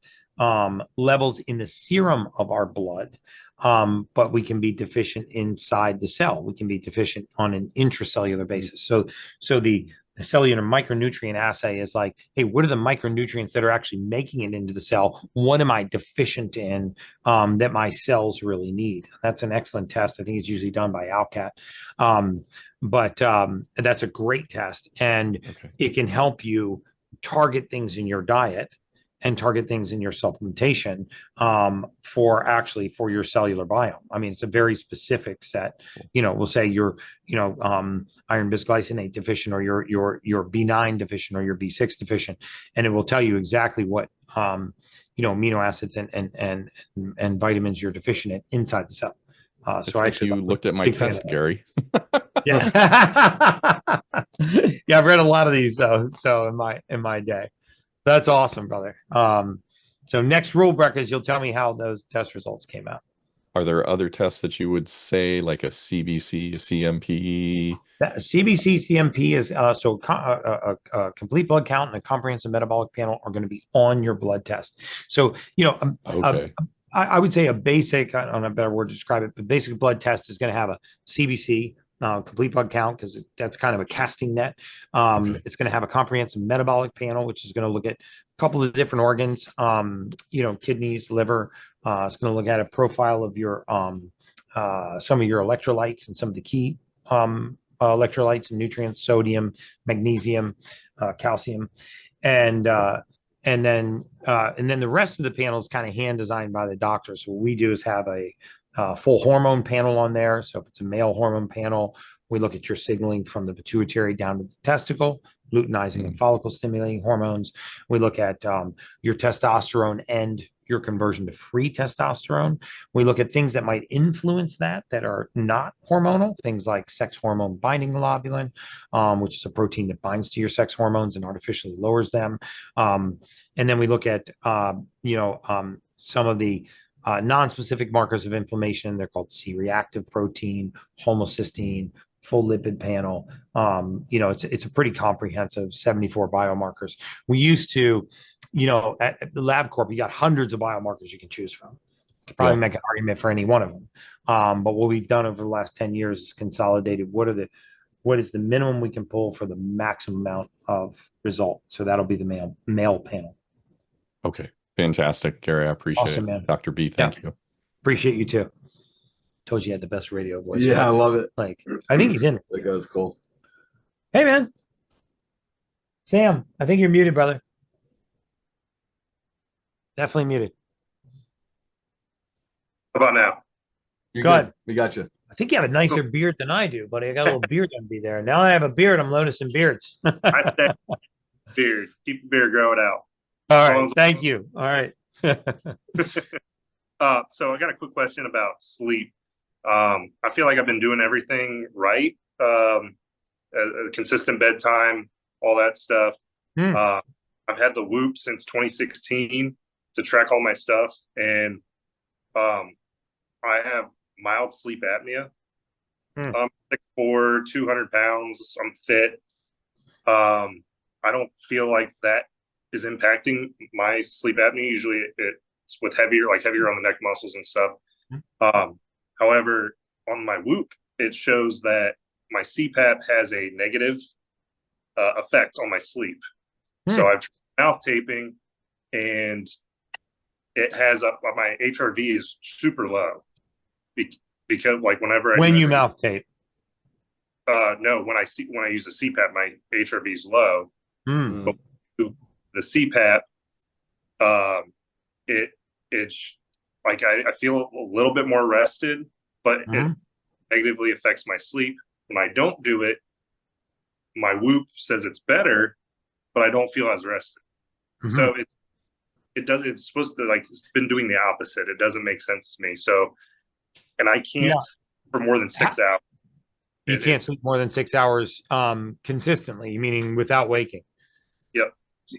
levels in the serum of our blood. But we can be deficient inside the cell. We can be deficient on an intracellular basis. So the cellular micronutrient assay is like, hey, what are the micronutrients that are actually making it into the cell? What am I deficient in that my cells really need? That's an excellent test. I think it's usually done by Alcat. But that's a great test, and it can help you target things in your diet and target things in your supplementation for your cellular biome. I mean, it's a very specific set. We'll say you're, iron bisglycinate deficient, or you're B9 deficient, or you're B6 deficient, and it will tell you exactly what amino acids and vitamins you're deficient in inside the cell. It's like you looked at my test, Gary. Yeah. Yeah, I've read a lot of these though. So in my day. That's awesome, brother. So next rule breakers, you'll tell me how those test results came out. Are there other tests that you would say, like a CBC, a CMP? CBC, CMP is a complete blood count and a comprehensive metabolic panel are going to be on your blood test. So, Okay. I would say a basic, I don't know a better word to describe it, but basic blood test is going to have a CBC, complete blood count, because that's kind of a casting net. It's going to have a comprehensive metabolic panel, which is going to look at a couple of different organs, kidneys, liver. It's going to look at a profile of your some of your electrolytes and some of the key electrolytes and nutrients: sodium, magnesium, calcium, and then the rest of the panel is kind of hand designed by the doctor. So what we do is have a full hormone panel on there. So if it's a male hormone panel, we look at your signaling from the pituitary down to the testicle, luteinizing and follicle stimulating hormones. We look at your testosterone and your conversion to free testosterone. We look at things that might influence that are not hormonal, things like sex hormone binding globulin, which is a protein that binds to your sex hormones and artificially lowers them. And then we look at, some of the non-specific markers of inflammation. They're called C-reactive protein, homocysteine, full lipid panel. It's a pretty comprehensive 74 biomarkers. We used to, at the LabCorp, you got hundreds of biomarkers you can choose from. You could probably make an argument for any one of them. But what we've done over the last 10 years is consolidated what is the minimum we can pull for the maximum amount of result. So that'll be the male panel. Okay. Fantastic, Gary. I appreciate Awesome, it. man. Dr. B, thank you. Appreciate you too. Told you had the best radio voice. Yeah, I love it. Like, I think he's in. That guy's cool. Hey, man. Sam, I think you're muted, brother. Definitely muted. How about now? You're Go ahead. We got you. I think you have a nicer beard than I do, buddy. I got a little beard on be there. Now I have a beard. I'm noticing beards. I said beard. Keep the beard growing out. All right. Thank you. All right. So I got a quick question about sleep. I feel like I've been doing everything right. A consistent bedtime, all that stuff. I've had the Whoop since 2016 to track all my stuff, and I have mild sleep apnea. I'm 6'4", 200 pounds. I'm fit. I don't feel like that is impacting my sleep apnea. Usually it's with heavier on the neck muscles and stuff. However, on my Whoop, it shows that my CPAP has a negative effect on my sleep. So I've tried mouth taping, and it has my HRV is super low because whenever when you mouth tape. No, when I use the CPAP, my HRV is low. But the CPAP, it's like I feel a little bit more rested, but it negatively affects my sleep. When I don't do it, my Whoop says it's better, but I don't feel as rested. So it's supposed to, it's been doing the opposite. It doesn't make sense to me. So, and I can't for more than 6 hours. You can't sleep more than 6 hours consistently, meaning without waking. Yep.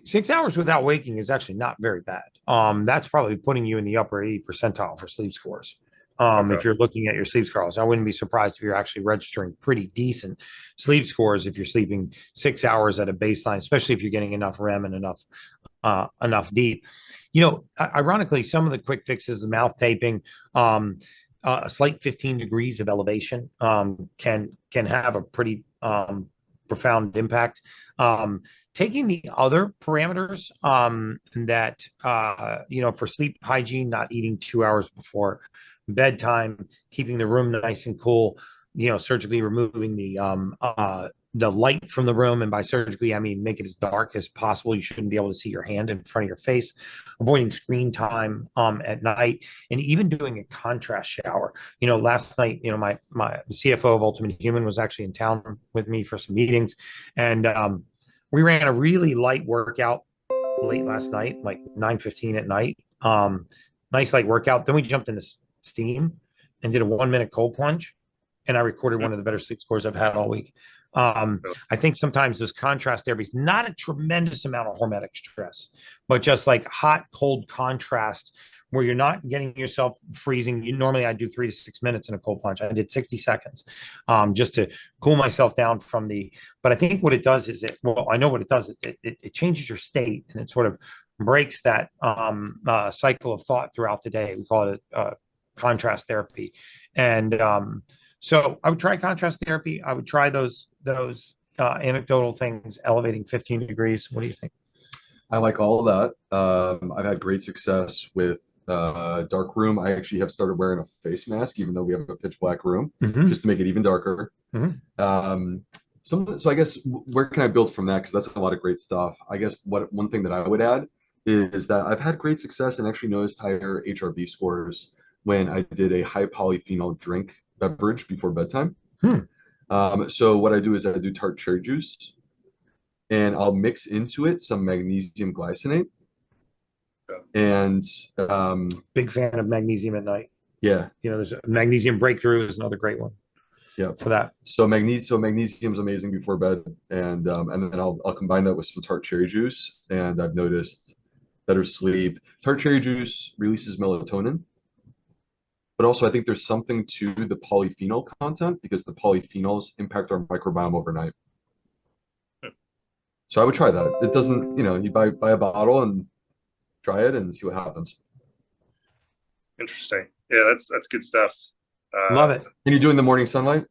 6 hours without waking is actually not very bad. That's probably putting you in the upper 80th percentile for sleep scores. If you're looking at your sleep scores, I wouldn't be surprised if you're actually registering pretty decent sleep scores if you're sleeping 6 hours at a baseline, especially if you're getting enough REM and enough deep. Ironically, some of the quick fixes, the mouth taping, a slight 15 degrees of elevation can have a pretty profound impact. Taking the other parameters that, for sleep hygiene, not eating 2 hours before bedtime, keeping the room nice and cool, surgically removing the the light from the room, and by surgically I mean make it as dark as possible. You shouldn't be able to see your hand in front of your face, avoiding screen time at night, and even doing a contrast shower. Last night, my CFO of Ultimate Human was actually in town with me for some meetings, and we ran a really light workout late last night, like 9:15 at night. Nice light workout. Then we jumped into steam and did a 1-minute cold plunge, and I recorded one of the better sleep scores I've had all week. I think sometimes those contrast therapies, not a tremendous amount of hormetic stress, but just like hot, cold contrast where you're not getting yourself freezing. Normally I do 3 to 6 minutes in a cold plunge. I did 60 seconds just to cool myself down but I think what it does is I know what it does is it changes your state, and it sort of breaks that cycle of thought throughout the day. We call it contrast therapy. And so I would try contrast therapy. I would try those anecdotal things, elevating 15 degrees. What do you think? I like all of that. I've had great success with dark room. I actually have started wearing a face mask, even though we have a pitch black room, just to make it even darker. So I guess where can I build from that? Because that's a lot of great stuff. I guess one thing that I would add is that I've had great success and actually noticed higher HRV scores when I did a high polyphenol drink beverage before bedtime. So what I do is I do tart cherry juice, and I'll mix into it some magnesium glycinate. And big fan of magnesium at night. Yeah, there's a magnesium breakthrough is another great one. Yeah, for that. So magnesium is amazing before bed, and then I'll combine that with some tart cherry juice, and I've noticed better sleep. Tart cherry juice releases melatonin, but also I think there's something to the polyphenol content because the polyphenols impact our microbiome overnight. So I would try that. It doesn't, you buy a bottle and try it and see what happens. Interesting. Yeah, that's good stuff. Love it. And you doing the morning sunlight?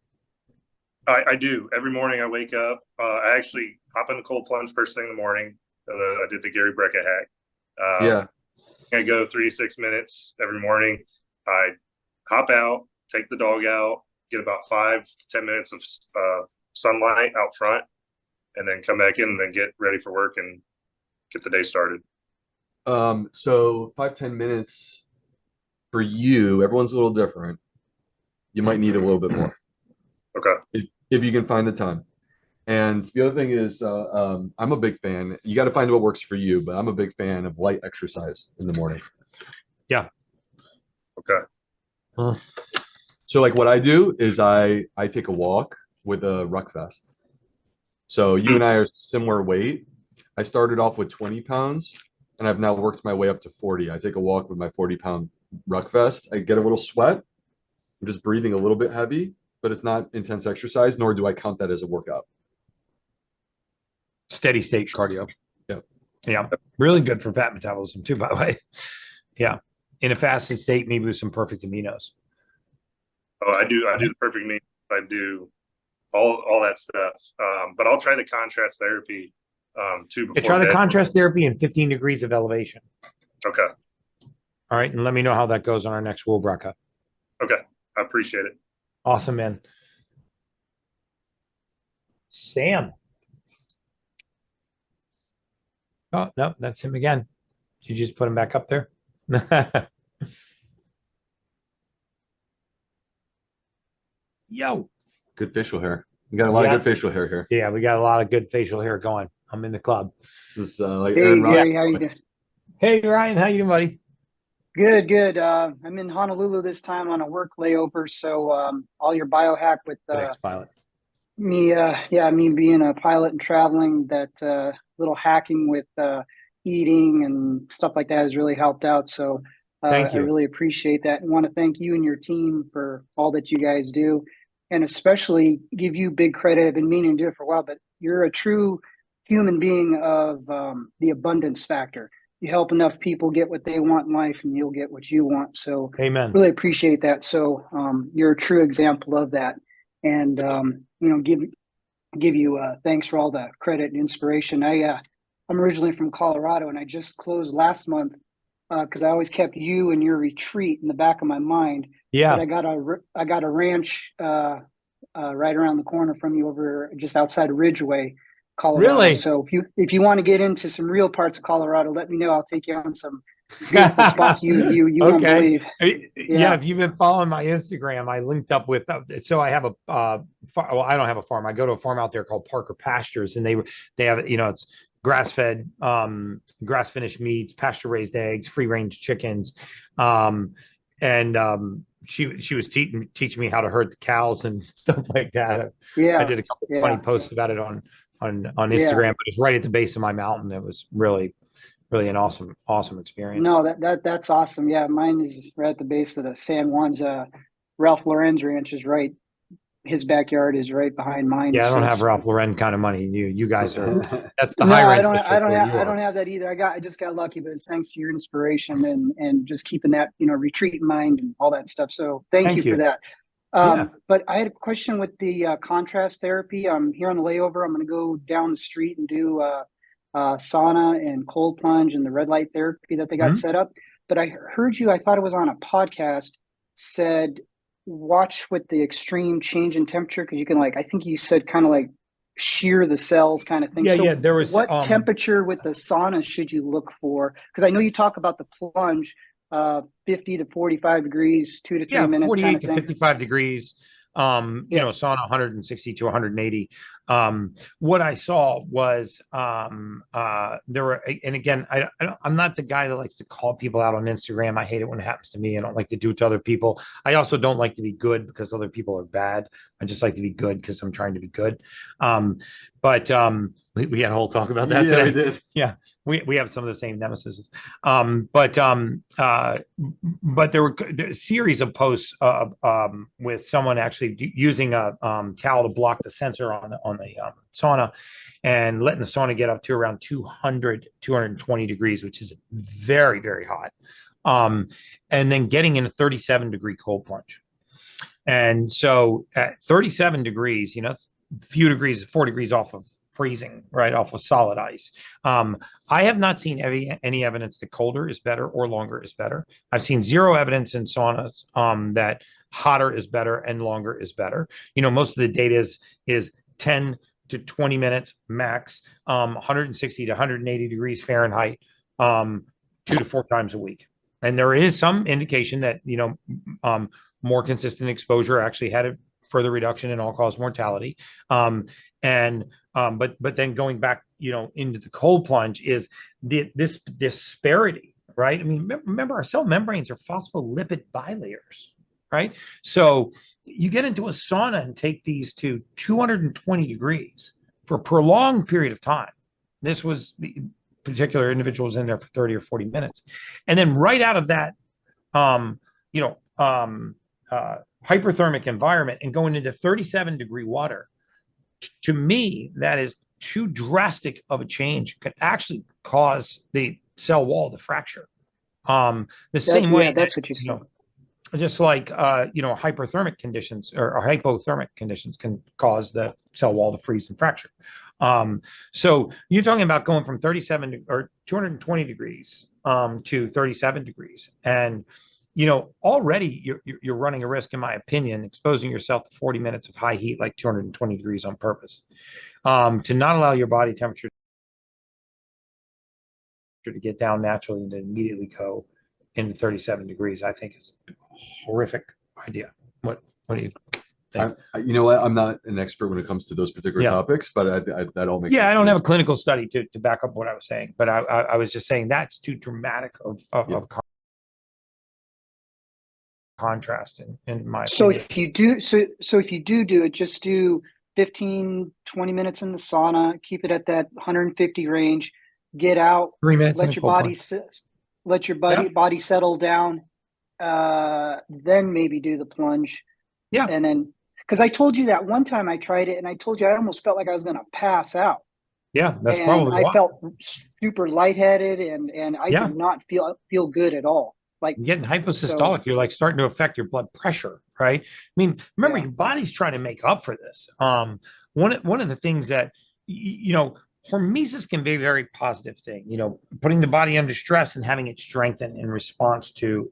I do. Every morning I wake up. I actually hop in the cold plunge first thing in the morning. I did the Gary Brecka hack. Yeah. I go 3 to 6 minutes every morning. I hop out, take the dog out, get about 5 to 10 minutes of sunlight out front, and then come back in and then get ready for work and get the day started. So 5-10 minutes for you, everyone's a little different. You might need a little bit more. Okay. If you can find the time. And the other thing is, I'm a big fan. You got to find what works for you, but I'm a big fan of light exercise in the morning. Yeah. Okay. So like what I do is I take a walk with a ruck vest. So you and I are similar weight. I started off with 20 pounds and I've now worked my way up to 40. I take a walk with my 40-pound ruck vest. I get a little sweat. I'm just breathing a little bit heavy, but it's not intense exercise, nor do I count that as a workout. Steady state cardio. Yeah. Yeah. Really good for fat metabolism too, by the way. Yeah. In a fasted state, maybe with some perfect aminos. Oh, I do the perfect meal. I do all that stuff. But I'll try the contrast therapy too before Try the bed. contrast therapy in 15 degrees of elevation. Okay. All right. And let me know how that goes on our next Will Brecka. Okay. I appreciate it. Awesome, man. Sam. Oh, no, that's him again. Did you just put him back up there? Yo. Good facial hair. We got a lot of good facial hair here. Yeah, we got a lot of good facial hair going. I'm in the club. This is like Hey, Aaron Gary, Rodgers. how you doing? Hey, Ryan, how you doing, buddy? Good, good. I'm in Honolulu this time on a work layover, so all your biohack with Thanks, pilot. me being a pilot and traveling, that little hacking with eating and stuff like that has really helped out. So Thank I you. really appreciate that and want to thank you and your team for all that you guys do, and especially give you big credit. I've been meaning to do it for a while, but you're a true human being of the abundance factor. You help enough people get what they want in life and you'll get what you want. So Amen. really appreciate that. So you're a true example of that. And, give you thanks for all the credit and inspiration. I'm originally from Colorado and I just closed last month because I always kept you and your retreat in the back of my mind. Yeah. But I got a ranch right around the corner from you, over just outside of Ridgeway, Colorado. Really? So if you want to get into some real parts of Colorado, let me know. I'll take you on some beautiful spots you won't Okay. believe. Yeah, if you've been following my Instagram, I linked up with, so I have a well, I don't have a farm. I go to a farm out there called Parker Pastures, and they have, it's grass-fed, grass finished meats, pasture raised eggs, free range chickens. She was teaching me how to herd the cows and stuff like that. Yeah. I did a couple funny posts about it on Instagram, but it's right at the base of my mountain. It was really an awesome experience. No, that's awesome. Yeah, mine is right at the base of the San Juan's. Ralph Lauren's ranch is right. His backyard is right behind mine. Yeah, I don't So have Ralph Lauren kind of money. You guys are. That's the No, high I range. don't. I don't have that either. I just got lucky, but it's thanks to your inspiration and just keeping that retreat in mind and all that stuff. So thank you for that. But I had a question with the contrast therapy. I'm here on the layover. I'm going to go down the street and do sauna and cold plunge and the red light therapy that they got set up. But I heard you. I thought it was on a podcast. Said watch with the extreme change in temperature because you can I think you said kind of shear the cells kind of thing. Yeah, there was what temperature with the sauna should you look for? Because I know you talk about the plunge, 50 to 45 degrees, 2 to 3 minutes. 48 kind of to thing. 55 degrees. Sauna 160 to 180. What I saw was there were, and again, I'm not the guy that likes to call people out on Instagram. I hate it when it happens to me. I don't like to do it to other people. I also don't like to be good because other people are bad. I just like to be good because I'm trying to be good. But we had a whole talk about that today. We did. Yeah, we have some of the same nemesis. But there were a series of posts with someone actually using a towel to block the sensor on the sauna and letting the sauna get up to around 220 degrees, which is very, very hot. And then getting in a 37-degree cold plunge. And so at 37 degrees, it's a few degrees, 4 degrees off of freezing, right, off of solid ice. I have not seen any evidence that colder is better or longer is better. I've seen zero evidence in saunas that hotter is better and longer is better. Most of the data is 10 to 20 minutes max, 160 to 180 degrees Fahrenheit, 2 to 4 times a week. And there is some indication that, more consistent exposure actually had a further reduction in all-cause mortality. But then going back, into the cold plunge is this disparity, right? I mean, remember our cell membranes are phospholipid bilayers, right? So you get into a sauna and take these to 220 degrees for a prolonged period of time. This was the particular individuals in there for 30 or 40 minutes. And then right out of that, hyperthermic environment and going into 37-degree water, to me, that is too drastic of a change. Could actually cause the cell wall to fracture. Same way. That's what you see. Just like hyperthermic conditions or hypothermic conditions can cause the cell wall to freeze and fracture. So you're talking about going from 37 or 220 degrees to 37 degrees, and already you're running a risk, in my opinion, exposing yourself to 40 minutes of high heat, like 220 degrees on purpose, to not allow your body temperature to get down naturally and then immediately go into 37 degrees. I think is a horrific idea. What do you think? You know what? I'm not an expert when it comes to those particular topics, but that all makes sense. I don't have a clinical study to back up what I was saying, but I was just saying that's too dramatic of contrast in my opinion. If you do if you do it, just do 15 20 minutes in the sauna, keep it at that 150 range, get out, 3 minutes, let your body settle down, then maybe do the plunge. And then because I told you that one time I tried it and I told you I almost felt like I was going to pass out. That's probably I felt super lightheaded and I did not feel good at all. Like you're getting hyposystolic, you're like starting to affect your blood pressure, right? I mean, remember, your body's trying to make up for this. One of the things that hormesis can be a very positive thing, putting the body under stress and having it strengthen in response to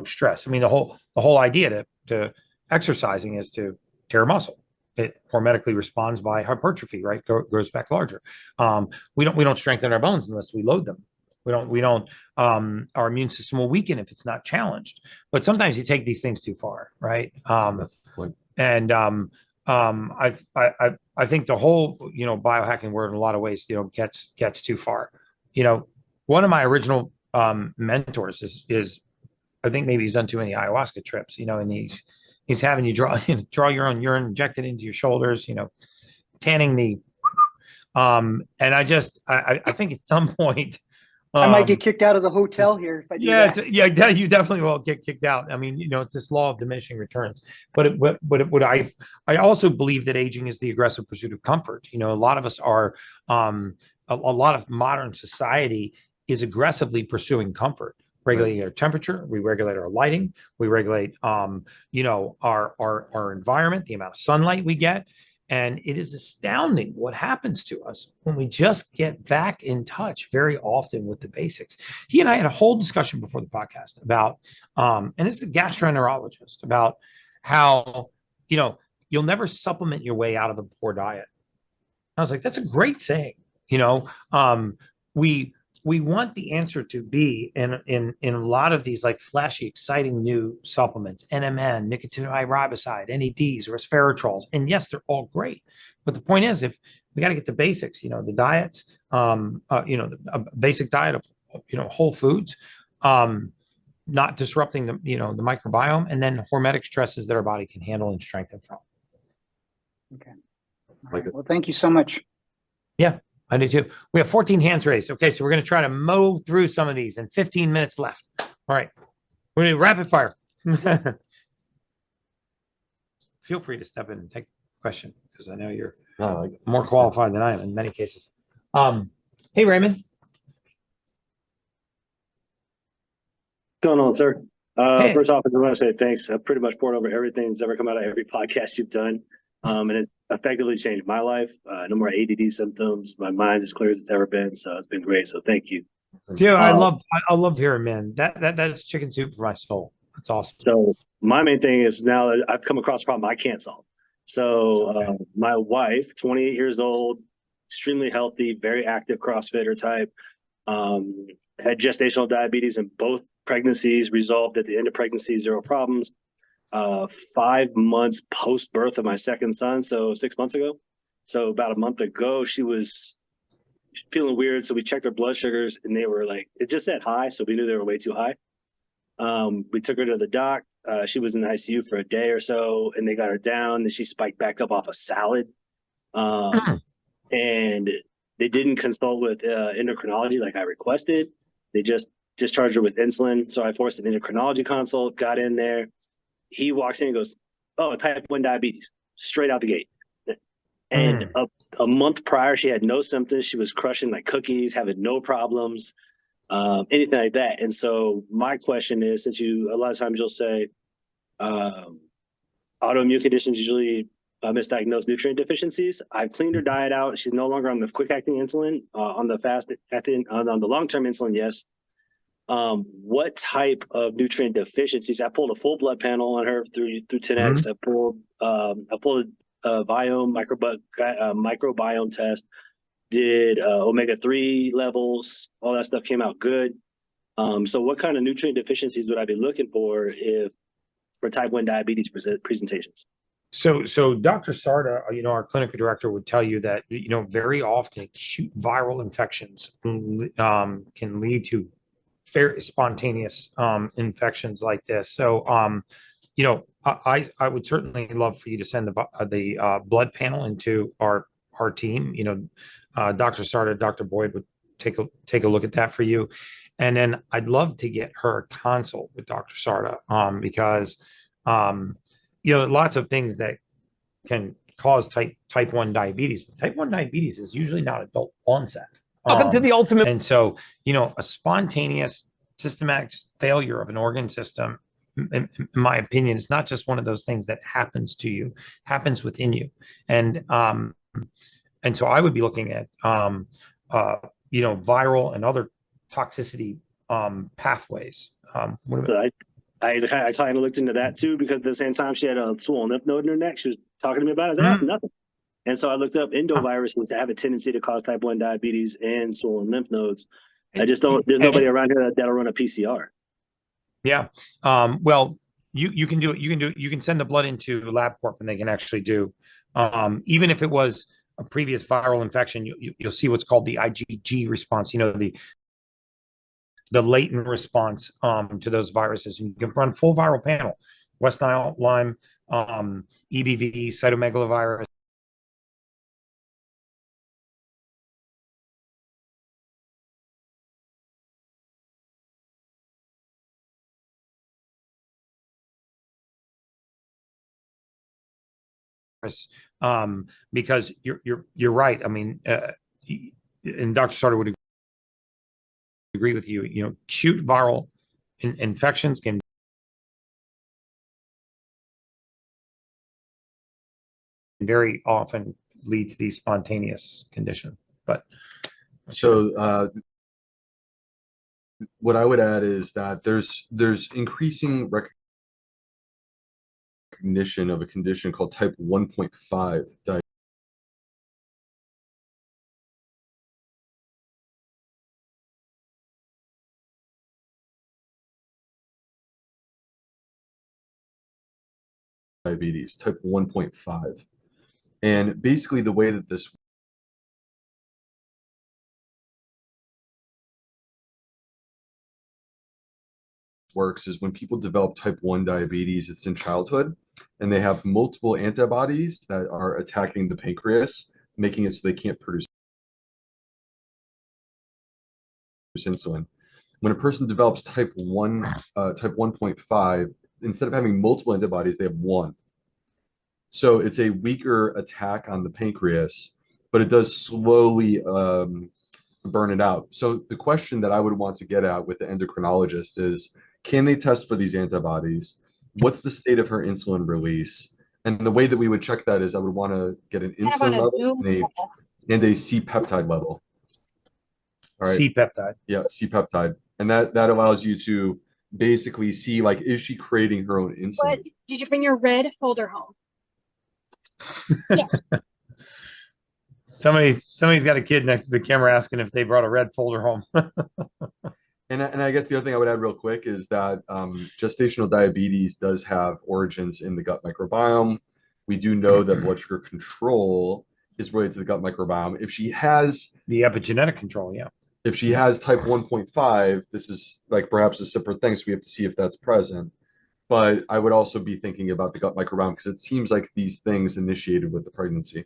stress. I mean, the whole idea to exercising is to tear muscle, it hormetically responds by hypertrophy, right? Grows back larger. We don't strengthen our bones unless we load them. We don't, our immune system will weaken if it's not challenged. But sometimes you take these things too far, right? That's the point. And I think the whole, biohacking word in a lot of ways, gets too far. One of my original mentors is I think maybe he's done too many ayahuasca trips, and he's having you draw your own urine, inject it into your shoulders, tanning the and I think at some point I might get kicked out of the hotel here if I do that. You definitely will get kicked out. I mean, it's this law of diminishing returns. But I also believe that aging is the aggressive pursuit of comfort. A lot of us are a lot of modern society is aggressively pursuing comfort, regulating our temperature. We regulate our lighting. We regulate our environment, the amount of sunlight we get. And it is astounding what happens to us when we just get back in touch very often with the basics. He and I had a whole discussion before the podcast about, and this is a gastroenterologist, about how, you'll never supplement your way out of a poor diet. I was like, that's a great saying. We want the answer to be in a lot of these like flashy, exciting new supplements, NMN, nicotinamide riboside, NADs, resveratrols. And yes, they're all great. But the point is, if we got to get the basics, the diets, a basic diet of, whole foods, not disrupting the microbiome, and then hormetic stresses that our body can handle and strengthen from. Okay. All right. Well, thank you so much. Yeah. I do too. We have 14 hands raised. Okay, so we're going to try to mow through some of these and 15 minutes left. All right. We're going to rapid fire. Feel free to step in and take a question because I know you're more qualified than I am in many cases. Hey, Raymond. What's going on, sir? Hey. First off, I just want to say thanks. I've pretty much poured over everything that's ever come out of every podcast you've done. And it effectively changed my life. No more ADD symptoms. My mind's as clear as it's ever been. So it's been great. So thank you. Dude, I love hearing, man. That's chicken soup for my soul. That's awesome. So my main thing is now that I've come across a problem I can't solve. So my wife, 28 years old, extremely healthy, very active CrossFitter type, had gestational diabetes in both pregnancies, resolved at the end of pregnancy, zero problems. 5 months post birth of my second son, so 6 months ago. So about a month ago, she was feeling weird. So we checked her blood sugars and they were like, it just said high. So we knew they were way too high. We took her to the doc. She was in the ICU for a day or so and they got her down. Then she spiked back up off a salad. And they didn't consult with endocrinology like I requested. They just discharged her with insulin. So I forced an endocrinology consult, got in there. He walks in and goes, "Oh, type 1 diabetes," straight out the gate. And a month prior, she had no symptoms. She was crushing like cookies, having no problems, anything like that. And so my question is, since a lot of times you'll say autoimmune conditions usually misdiagnosed nutrient deficiencies. I've cleaned her diet out. She's no longer on the quick acting insulin, on the fast acting, on the long-term insulin, yes. What type of nutrient deficiencies? I pulled a full blood panel on her through 10X. I pulled a microbiome test, did omega-3 levels, all that stuff came out good. So what kind of nutrient deficiencies would I be looking for for type 1 diabetes presentations? So Dr. Sarda, our clinical director, would tell you that, very often acute viral infections can lead to very spontaneous infections like this. So, I would certainly love for you to send the blood panel into our team. Dr. Sarda, Dr. Boyd would take a look at that for you. And then I'd love to get her a consult with Dr. Sarda because, lots of things that can cause type 1 diabetes. Type 1 diabetes is usually not adult onset. Welcome to the ultimate. And so, a spontaneous systematic failure of an organ system, in my opinion, is not just one of those things that happens to you, happens within you. And so I would be looking at, viral and other toxicity pathways. I kind of looked into that too, because at the same time she had a swollen lymph node in her neck. She was talking to me about it. I said, that's nothing. And so I looked up endoviruses that have a tendency to cause type 1 diabetes and swollen lymph nodes. I just don't, there's nobody around here that'll run a PCR. Yeah. Well, you can do it. You can send the blood into LabCorp and they can actually do, even if it was a previous viral infection, you'll see what's called the IgG response, the latent response to those viruses. And you can run full viral panel, West Nile, Lyme, EBV, cytomegalovirus. Because you're right. I mean, and Dr. Sartor would agree with you. Acute viral infections can very often lead to these spontaneous conditions. But so what I would add is that there's increasing recognition of a condition called type 1.5 diabetes, type 1.5. And basically the way that this works is when people develop type 1 diabetes, it's in childhood, and they have multiple antibodies that are attacking the pancreas, making it so they can't produce insulin. When a person develops type 1.5, instead of having multiple antibodies, they have one. So it's a weaker attack on the pancreas, but it does slowly burn it out. So the question that I would want to get at with the endocrinologist is, can they test for these antibodies? What's the state of her insulin release? And the way that we would check that is I would want to get an insulin level and a C-peptide level. All right. C-peptide. Yeah, C-peptide. And that allows you to basically see, like, is she creating her own insulin? But did you bring your red folder home? Yes. Somebody's got a kid next to the camera asking if they brought a red folder home. And I guess the other thing I would add real quick is that gestational diabetes does have origins in the gut microbiome. We do know that blood sugar control is related to the gut microbiome. If she has the epigenetic control, yeah. If she has type 1.5, this is like perhaps a separate thing, so we have to see if that's present. But I would also be thinking about the gut microbiome because it seems like these things initiated with the pregnancy.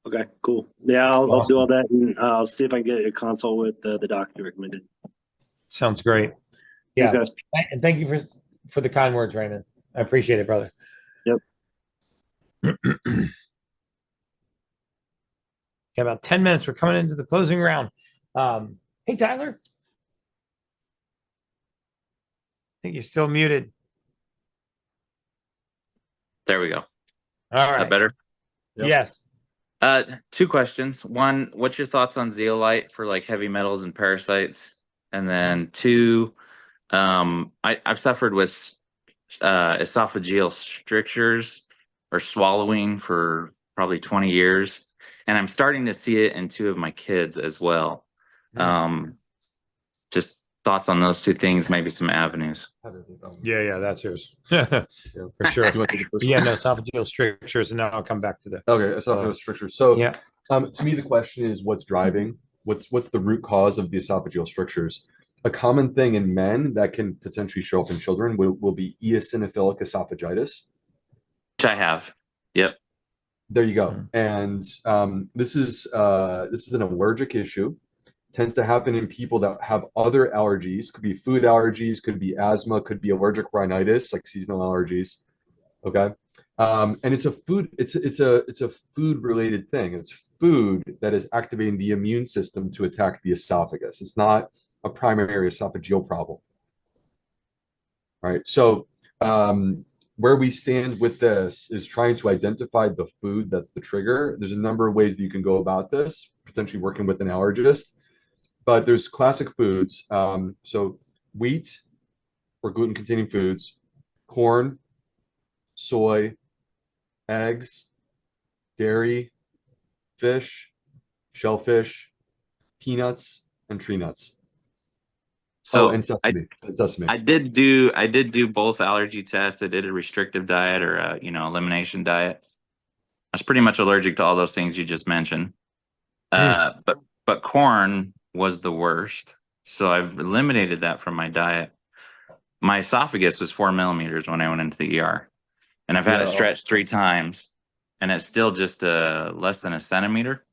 Okay, cool. Yeah, I'll do all that, and I'll see if I can get a consult with the doctor you recommended. Sounds great. Yeah, Thanks, guys. and thank you for the kind words, Raymond. I appreciate it, brother. Yep. Okay, about 10 minutes. We're coming into the closing round. Hey, Tyler. I think you're still muted. There we go. All right. Is that better? Yep. Yes. 2 questions. 1, what's your thoughts on zeolite for like heavy metals and parasites? And then 2, I've suffered with esophageal strictures or swallowing for probably 20 years. And I'm starting to see it in 2 of my kids as well. Just thoughts on those 2 things, maybe some avenues. Yeah, that's yours. For sure. Yeah, no, esophageal strictures, and now I'll come back to the esophageal strictures. So yeah. To me, the question is what's driving? What's the root cause of the esophageal strictures? A common thing in men that can potentially show up in children will be eosinophilic esophagitis. Which I have. Yep. There you go. And this is an allergic issue. Tends to happen in people that have other allergies. Could be food allergies, could be asthma, could be allergic rhinitis, like seasonal allergies. Okay. And it's a food related thing. It's food that is activating the immune system to attack the esophagus. It's not a primary esophageal problem. All right. So where we stand with this is trying to identify the food that's the trigger. There's a number of ways that you can go about this, potentially working with an allergist. But there's classic foods. So wheat, or gluten-containing foods, corn, soy, eggs, dairy, fish, shellfish, peanuts, and tree nuts. So and sesame. And sesame. I did do both allergy tests. I did a restrictive diet or a, elimination diet. I was pretty much allergic to all those things you just mentioned. But corn was the worst. So I've eliminated that from my diet. My esophagus was 4 millimeters when I went into the ER, and I've had it stretched 3 times, and it's still just less than a centimeter.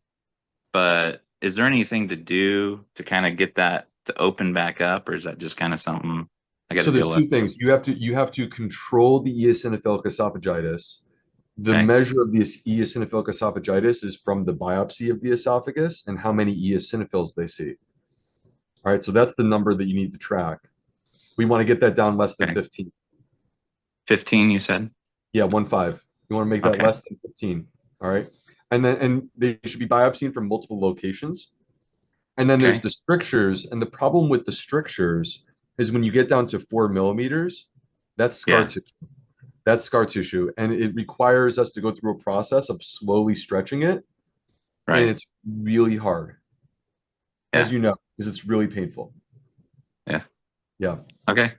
But is there anything to do to kind of get that to open back up, or is that just kind of something I got to deal with? So there's 2 things. You have to control the eosinophilic esophagitis. The measure of the eosinophilic esophagitis is from the biopsy of the esophagus and how many eosinophils they see. All right, so that's the number that you need to track. We want to get that down less than 15. 15, you said? Yeah, 15. You want to make that less than 15. All right. And they should be biopsying from multiple locations. And then there's the strictures. And the problem with the strictures is when you get down to 4 millimeters, that's scar tissue. That's scar tissue. And it requires us to go through a process of slowly stretching it. Right. And it's really hard, as you know, because it's really painful. Yeah. Yeah. Okay.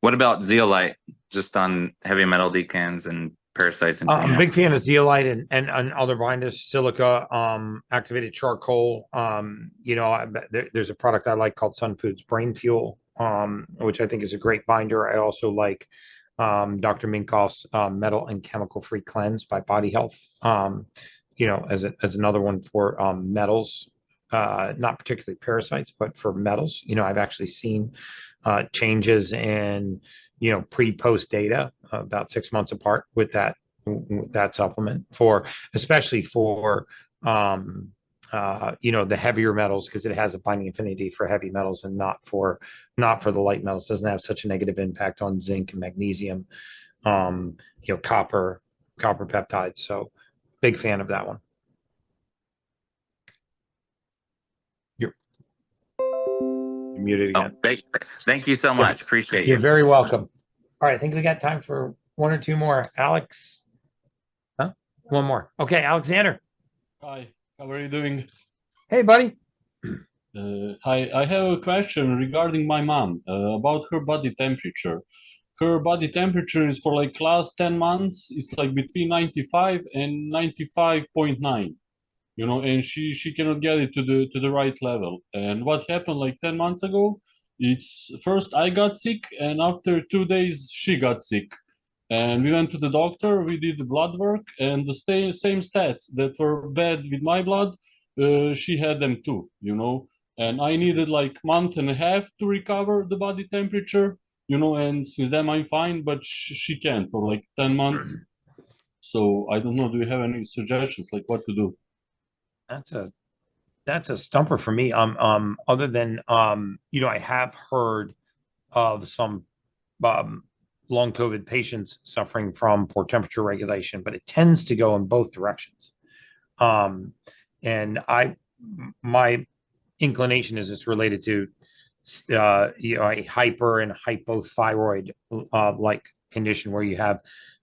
What about zeolite, just on heavy metal decans and parasites? And I'm a big fan of zeolite and other binders, silica, activated charcoal. There's a product I like called Sun Foods Brain Fuel, which I think is a great binder. I also like Dr. Minkoff's Metal and Chemical Free Cleanse by Body Health, as another one for metals, not particularly parasites, but for metals. I've actually seen changes in, pre-post data about 6 months apart with that supplement, especially for the heavier metals, because it has a binding affinity for heavy metals and not for the light metals. It doesn't have such a negative impact on zinc and magnesium, copper peptides. So big fan of that one. You're muted again. Thank you so much. Appreciate you. You're very welcome. All right, I think we got time for 1 or 2 more. Alex? Huh? 1 more. Okay, Alexander. Hi, how are you doing? Hey, buddy. Hi, I have a question regarding my mom about her body temperature. Her body temperature is for like last 10 months. It's like between 95 and 95.9, and she cannot get it to the right level. And what happened like 10 months ago? It's first I got sick, and after 2 days she got sick. And we went to the doctor, we did the blood work, and the same stats that were bad with my blood, she had them too, And I needed like month and a half to recover the body temperature, and since then I'm fine, but she can't for like 10 months. So I don't know, do you have any suggestions, like what to do? That's a stumper for me. Other than I have heard of some long COVID patients suffering from poor temperature regulation, but it tends to go in both directions. And my inclination is it's related to a hyper and hypothyroid like condition where you have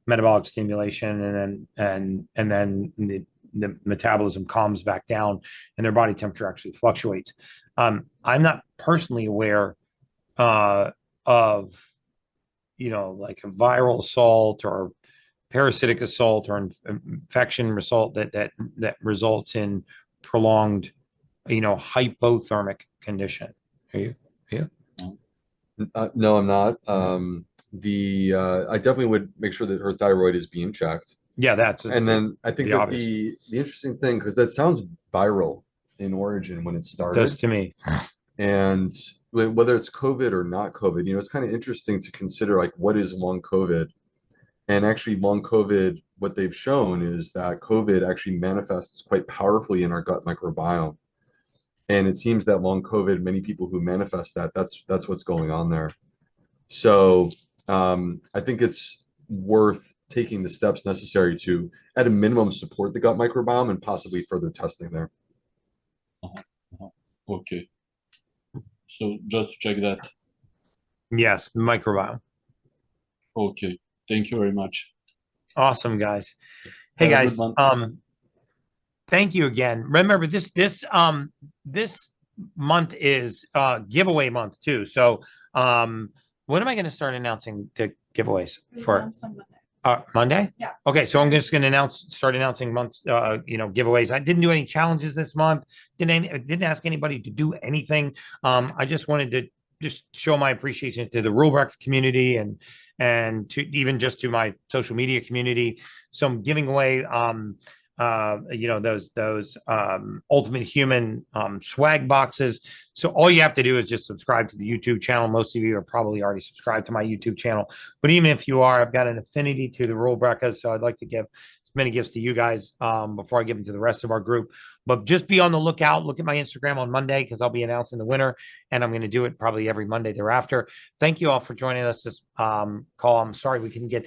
metabolic stimulation and then the metabolism calms back down and their body temperature actually fluctuates. I'm not personally aware of like a viral assault or parasitic assault or infection result that results in prolonged hypothermic condition. Are you? No, I'm not. I definitely would make sure that her thyroid is being checked. Yeah, then I think that the interesting thing, because that sounds viral in origin when it started. It does to me. And whether it's COVID or not COVID, it's kind of interesting to consider like what is long COVID. And actually long COVID, what they've shown is that COVID actually manifests quite powerfully in our gut microbiome. And it seems that long COVID, many people who manifest that's what's going on there. So I think it's worth taking the steps necessary to, at a minimum, support the gut microbiome and possibly further testing there. Okay. So just to check that. Yes, the microbiome. Okay. Thank you very much. Awesome, guys. Hey Have a good guys, one. thank you again. Remember this month is giveaway month too. So when am I going to start announcing the giveaways for Monday? Yeah. Okay, so I'm just going to start announcing months giveaways. I didn't do any challenges this month. Didn't ask anybody to do anything. I just wanted to just show my appreciation to the Rule Breaker community and to even just to my social media community. So I'm giving away those Ultimate Human swag boxes. So all you have to do is just subscribe to the YouTube channel. Most of you are probably already subscribed to my YouTube channel, but even if you are, I've got an affinity to the Rule Breakers, so I'd like to give as many gifts to you guys before I give them to the rest of our group. But just be on the lookout. Look at my Instagram on Monday because I'll be announcing the winner, and I'm going to do it probably every Monday thereafter. Thank you all for joining us this call. I'm sorry we couldn't get to